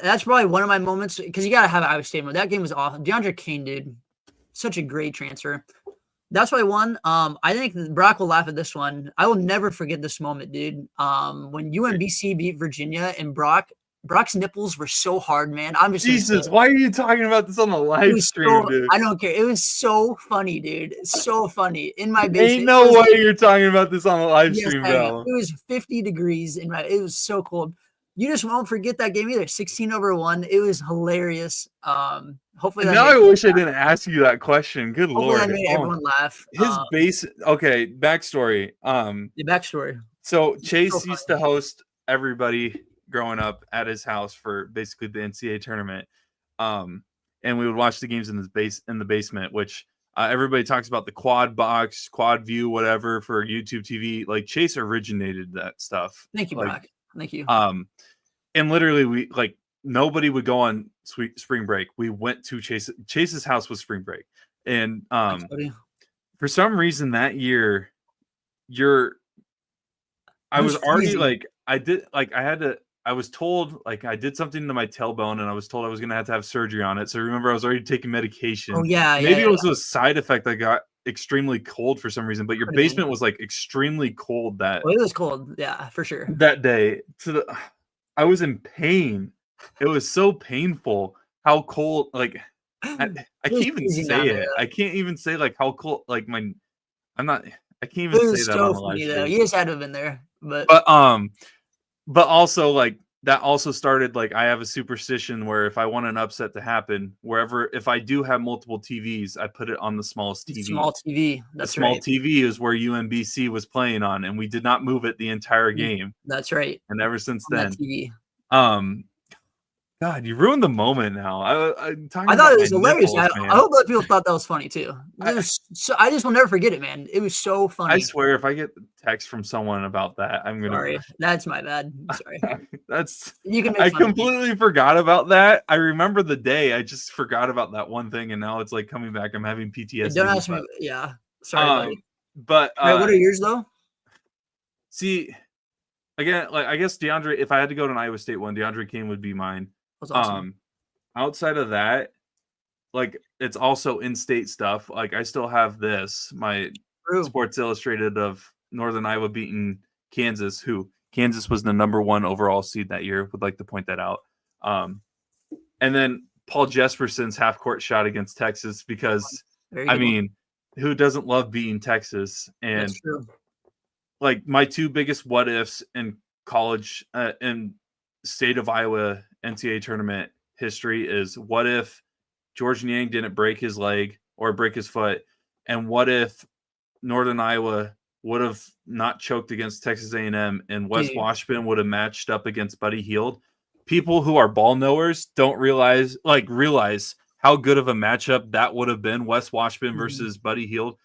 That's probably one of my moments because you gotta have Iowa State moment. That game was awesome. DeAndre Kane, dude, such a great transfer. That's why I won. I think Brock will laugh at this one. I will never forget this moment, dude. When UMBC beat Virginia and Brock's nipples were so hard, man. I'm just Jesus. Why are you talking about this on the live stream, dude? I don't care. It was so funny, dude. It's so funny. In my basement. Ain't no way you're talking about this on the live stream, though. It was 50 degrees in it was so cold. You just won't forget that game either. 16-1. It was hilarious. Hopefully. Now I wish I didn't ask you that question. Good Lord. That made everyone laugh. Okay, backstory. The backstory. So Chase used to host everybody growing up at his house for basically the NCAA tournament. And we would watch the games in the basement, which everybody talks about the quad box, quad view, whatever for YouTube TV. Like Chase originated that stuff. Thank you, Brock. Thank you. And literally we like nobody would go on spring break. We went to Chase's house was spring break. And for some reason that year I was already like I was told like I did something to my tailbone and I was told I was going to have surgery on it. So remember I was already taking medication. Oh yeah. Maybe it was a side effect. I got extremely cold for some reason, but your basement was like extremely cold it was cold. Yeah, for sure. That day. I was in pain. It was so painful how cold, like I can't even say it. I can't even say like how cold, like I can't even say that on the live stream. You just had to have been there. But also like that also started like I have a superstition where if I want an upset to happen, if I do have multiple TVs, I put it on the smallest TV. Small TV. That's the small TV is where UMBC was playing on, and we did not move it the entire game. That's right. And ever since then, TV. God, you ruined the moment now. I'm talking I thought about it was my hilarious. nipples, I man. hope other people thought that was funny too. I just will never forget it, man. It was so funny. I swear, if I get text from someone about that, I'm gonna. Sorry, that's my bad. Sorry. You can. I completely forgot about that. I remember the day. I just forgot about that one thing, and now it's like coming back. I'm having PTSD. Don't ask me. Yeah. Sorry, buddy. But right, what are yours though? See, again, like I guess DeAndre. If I had to go to an Iowa State one, DeAndre King would be mine. That's awesome. Outside of that, like it's also in-state stuff. Like I still have my Sports Illustrated of Northern Iowa beating Kansas, who Kansas was the number 1 overall seed that year. Would like to point that out. And then Paul Jesperson's half-court shot against Texas, because I mean, who doesn't love beating Texas? And that's true. Like my 2 biggest what ifs in college in state of Iowa NCAA tournament history is, what if George Niang didn't break his leg or break his foot, and what if Northern Iowa would have not choked against Texas A&M and West Washburn would have matched up against Buddy Hield? People who are ball knowers don't realize how good of a matchup that would have been, West Washburn versus Buddy Hield.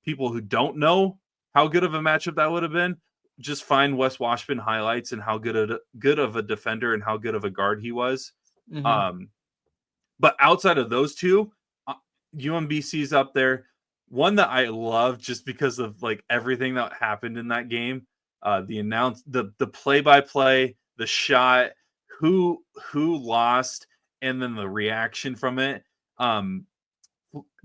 People who don't know how good of a matchup that would have been, just find West Washburn highlights and how good of a defender and how good of a guard he was. But outside of those two, UMBC's up there. One that I love just because of like everything that happened in that game, the play-by-play, the shot, who lost, and then the reaction from it.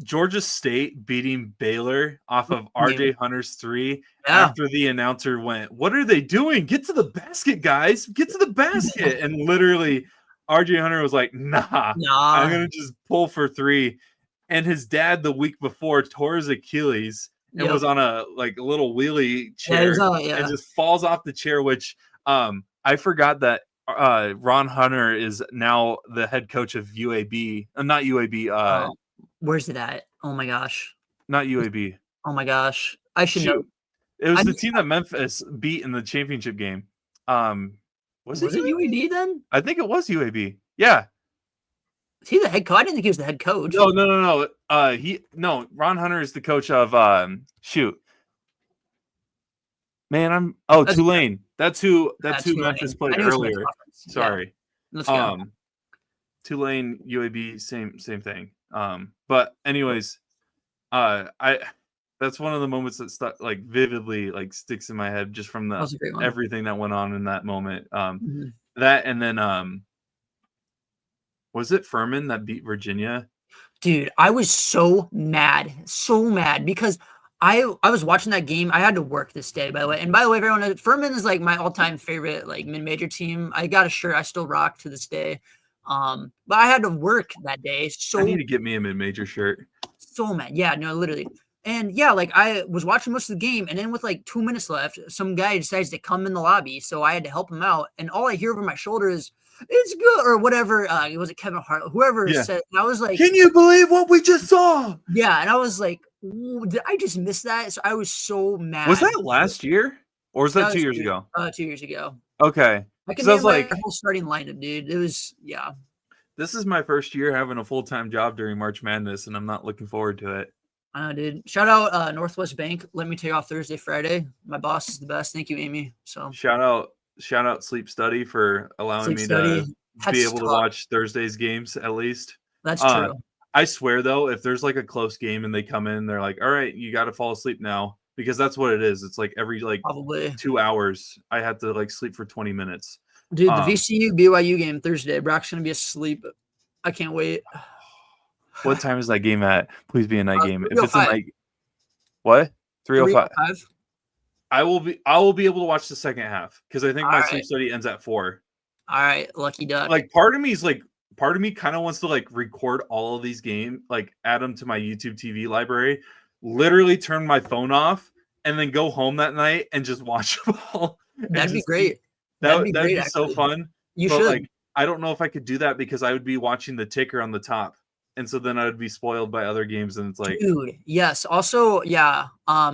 Georgia State beating Baylor off of RJ Hunter's 3 after the announcer went, "What are they doing? Get to the basket, guys! Get to the basket!" And literally, RJ Hunter was like, "Nah, I'm gonna just pull for 3." And his dad the week before tore his Achilles and was on a little wheelie chair and just falls off the chair. Which I forgot that Ron Hunter is now the head coach of UAB, not UAB. Where's it at? Oh my gosh. Not UAB. Oh my gosh. I should know. It was the team that Memphis beat in the championship game. Was it UAB then? I think it was UAB. Yeah. Is he the head coach? I didn't think he was the head coach. No. Ron Hunter is the coach of Tulane. That's who Memphis played earlier. Sorry. Let's go. Tulane, UAB, same thing. But anyways, that's one of the moments that vividly sticks in my head just from everything that went on in that moment. That, and then was it Furman that beat Virginia? Dude, I was so mad because I was watching that game. I had to work this day, by the way. And by the way, everyone, Furman is my all-time favorite mid-major team. I got a shirt I still rock to this day. But I had to work that day. So I need to get me a mid-major shirt. So mad. Yeah, no, literally. And yeah, I was watching most of the game, and then with 2 minutes left, some guy decides to come in the lobby. So I had to help him out. And all I hear over my shoulder is, "It's good," or whatever. Was it Kevin Hart? Whoever said, and I was like, "Can you believe what we just saw?" Yeah. And I was like, did I just miss that? So I was so mad. Was that last year? Or was that 2 years ago? 2 years ago. Okay. I can name my whole starting lineup, dude. It was, This is my first year having a full-time job during March Madness, and I'm not looking forward to it. I know, dude. Shout out Northwest Bank. Let me take off Thursday, Friday. My boss is the best. Thank you, Amy. So shout out Sleep Study for allowing me to be able to watch Thursday's games at least. That's true. I swear though, if there's a close game and they come in, they're like, "All right, you got to fall asleep now," because that's what it is. It's every probably 2 hours I have to sleep for 20 minutes. Dude, the VCU BYU game Thursday. Brock's gonna be asleep. I can't wait. What time is that game at? Please be a night game. If it's in what? 3:05. I will be able to watch the second half because I think my sleep study ends at 4. All right, lucky duck. Part of me kind of wants to record all of these games, add them to my YouTube TV library, literally turn my phone off, and then go home that night and just watch them all. That'd be great. That'd be so fun. You should. I don't know if I could do that because I would be watching the ticker on the top. And so then I would be spoiled by other games. And it's dude, yes. Also, yeah.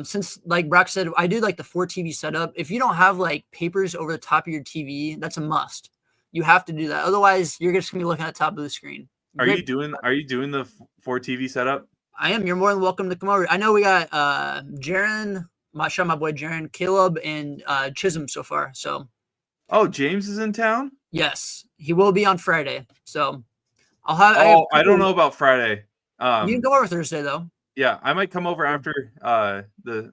Since Brock said, I do the 4 TV setup. If you don't have papers over the top of your TV, that's a must. You have to do that. Otherwise, you're just gonna be looking at the top of the screen. Are you doing the 4 TV setup? I am. You're more than welcome to come over. I know we got Jaron, my boy Jaron, Caleb, and Chisholm so far. So. Oh, James is in town? Yes, he will be on Friday. So I'll have. I don't know about Friday. You can go over Thursday though. Yeah, I might come over after the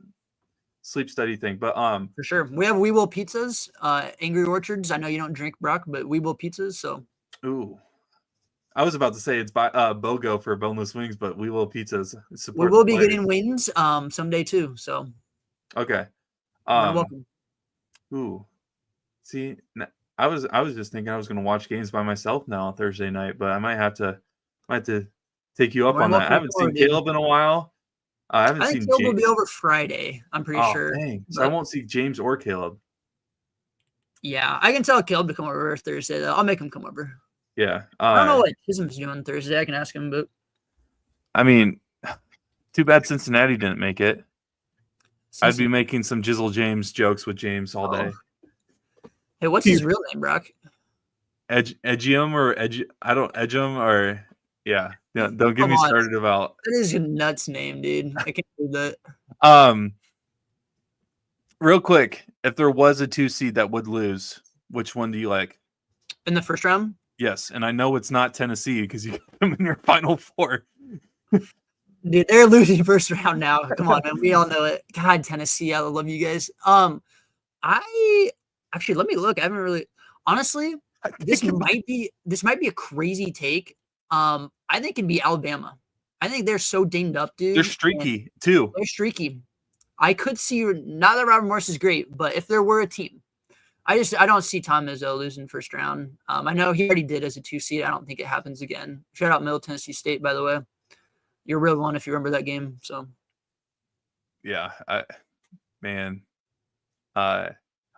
sleep study thing, but for sure. We have We Will Pizzas, Angry Orchards. I know you don't drink, Brock, but We Will Pizzas. So. Ooh. I was about to say it's BOGO for boneless wings, but We Will Pizzas. We will be getting wings someday too. So. Okay. Welcome. Ooh. See, I was just thinking I was going to watch games by myself now on Thursday night, but I might have to take you up on that. I haven't seen Caleb in a while. I think Caleb will be over Friday. I'm pretty sure. Dang. So I won't see James or Caleb. Yeah, I can tell Caleb to come over Thursday though. I'll make him come over. Yeah. I don't know what Chisholm's doing Thursday. I can ask him, but I mean, too bad Cincinnati didn't make it. I'd be making some Jizzle James jokes with James all day. Hey, what's his real name, Brock? Edgium or Edgum or yeah. Don't get me started about that. Is a nuts name, dude. I can't do that. Real quick, if there was a 2 seed that would lose, which one do you like? In the first round? Yes, and I know it's not Tennessee because you got them in your Final Four. Dude, they're losing first round now. Come on, man. We all know it. God, Tennessee, I love you guys. Actually, let me look. I haven't really honestly. This might be a crazy take. I think it'd be Alabama. I think they're so dinged up, dude. They're streaky too. They're streaky. I could see not that Robert Morris is great, but if there were a team, I don't see Tom Izzo losing first round. I know he already did as a 2 seed. I don't think it happens again. Shout out Middle Tennessee State, by the way. You're a real one if you remember that game. So, yeah,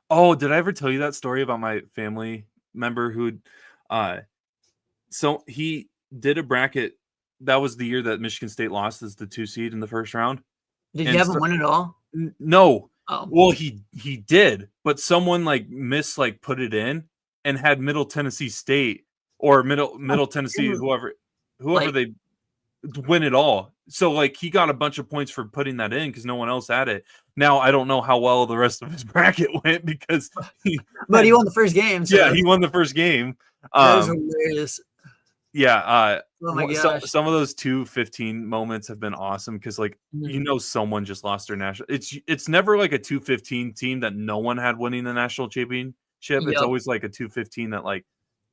oh, did I ever tell you that story about my family member who, so he did a bracket. That was the year that Michigan State lost as the 2 seed in the first round. Did you have him win it all? No. Oh. Well, he did, but someone put it in and had Middle Tennessee State or Middle Tennessee, whoever they win it all. So he got a bunch of points for putting that in because no one else had it. Now I don't know how well the rest of his bracket went because he won the first game. So yeah, he won the first game. That is hilarious. Yeah. Oh my gosh. Some of those 2-15 moments have been awesome because someone just lost their national. It's never like a 2-15 team that no one had winning the national championship. Yep. It's always like a 2-15 that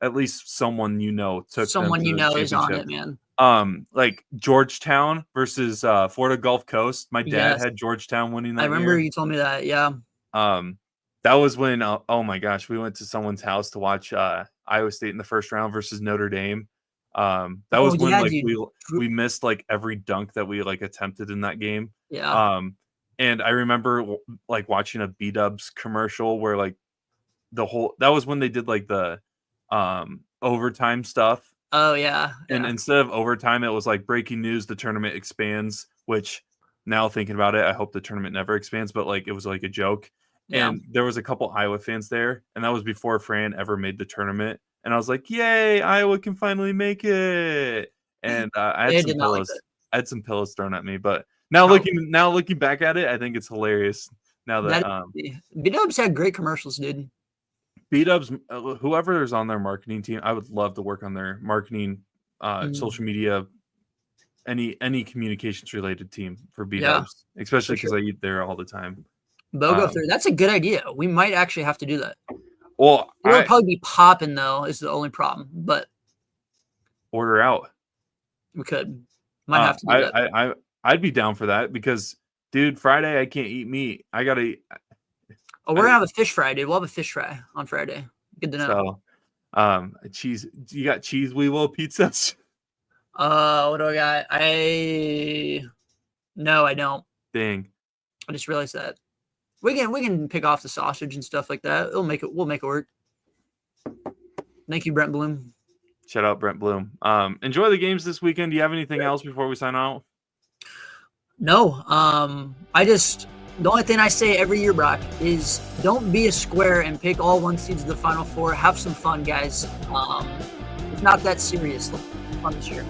at least someone took someone is on it, man. Like Georgetown versus Florida Gulf Coast. My dad had Georgetown winning that I remember year. You told me that, yeah. That was when oh my gosh, we went to someone's house to watch Iowa State in the first round versus Notre Dame. That was when we missed every dunk that we attempted in that game. Yeah. And I remember watching a B-Dubs commercial where that was when they did the overtime stuff. Oh yeah. And instead of overtime, it was breaking news, the tournament expands, which now thinking about it, I hope the tournament never expands, but it was a joke. Yeah. And there was a couple Iowa fans there, and that was before Fran ever made the tournament. And I was like, "Yay, Iowa can finally make it!" And I had some pillows. I had some pillows thrown at me, but now looking back at it, I think it's hilarious. Now that B-Dubs had great commercials, dude. B-Dubs, whoever is on their marketing team, I would love to work on their marketing, social media, any communications related team for B-Dubs, especially because I eat there all the time. BOGO 3, that's a good idea. We might actually have to do that. Well, it'll probably be popping though, is the only problem. But order out. We might have to do that. I'd be down for that because, dude, Friday I can't eat meat. I gotta eat. Oh, we're gonna have a fish fry, dude. We'll have a fish fry on Friday. Good to know. So, cheese. You got cheese We Will pizzas? What do I got? No, I don't. Dang. I just realized that. We can pick off the sausage and stuff like that. We'll make it work. Thank you, Brent Bloom. Shout out Brent Bloom. Enjoy the games this weekend. Do you have anything else before we sign out? No. The only thing I say every year, Brock, is don't be a square and pick all 1 seeds to the Final Four. Have some fun, guys. It's not that serious. Fun this year.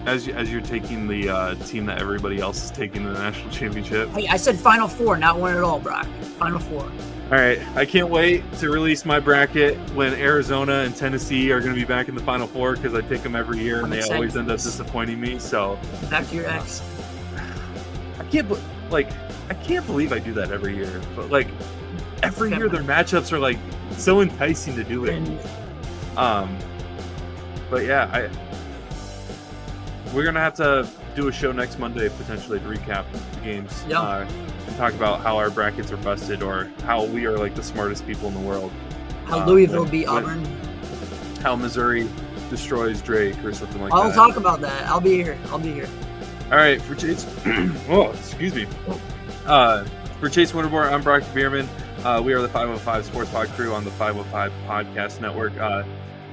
As you're taking the team that everybody else is taking to the national championship. Hey, I said Final Four, not one at all, Brock. Final Four. All right, I can't wait to release my bracket when Arizona and Tennessee are going to be back in the Final Four because I pick them every year and they always end up disappointing me. So back to your ex. I can't believe I do that every year. But like every year, their matchups are like so enticing to do it. But yeah, we're gonna have to do a show next Monday potentially to recap the games. Yeah. And talk about how our brackets are busted or how we are like the smartest people in the world. How Louisville beat Auburn. How Missouri destroys Drake or something like that. I'll talk about that. I'll be here. All right, for Chase. Excuse me. For Chase Winterbourne, I'm Brock Bierman. We are the 505 Sports Pod crew on the 505 Podcast Network.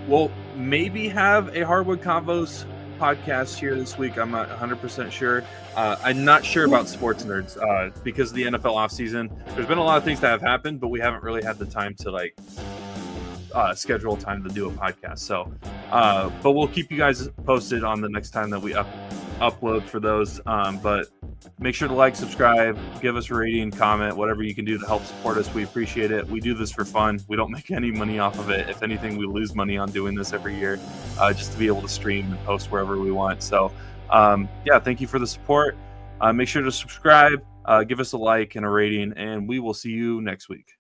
We'll maybe have a Hardwood Convos podcast here this week. I'm not 100% sure. I'm not sure about sports nerds because of the NFL offseason. There's been a lot of things that have happened, but we haven't really had the time to schedule time to do a podcast. So, but we'll keep you guys posted on the next time that we upload for those. But make sure to like, subscribe, give us a rating, comment, whatever you can do to help support us. We appreciate it. We do this for fun. We don't make any money off of it. If anything, we lose money on doing this every year just to be able to stream and post wherever we want. So, thank you for the support. Make sure to subscribe, give us a like and a rating, and we will see you next week.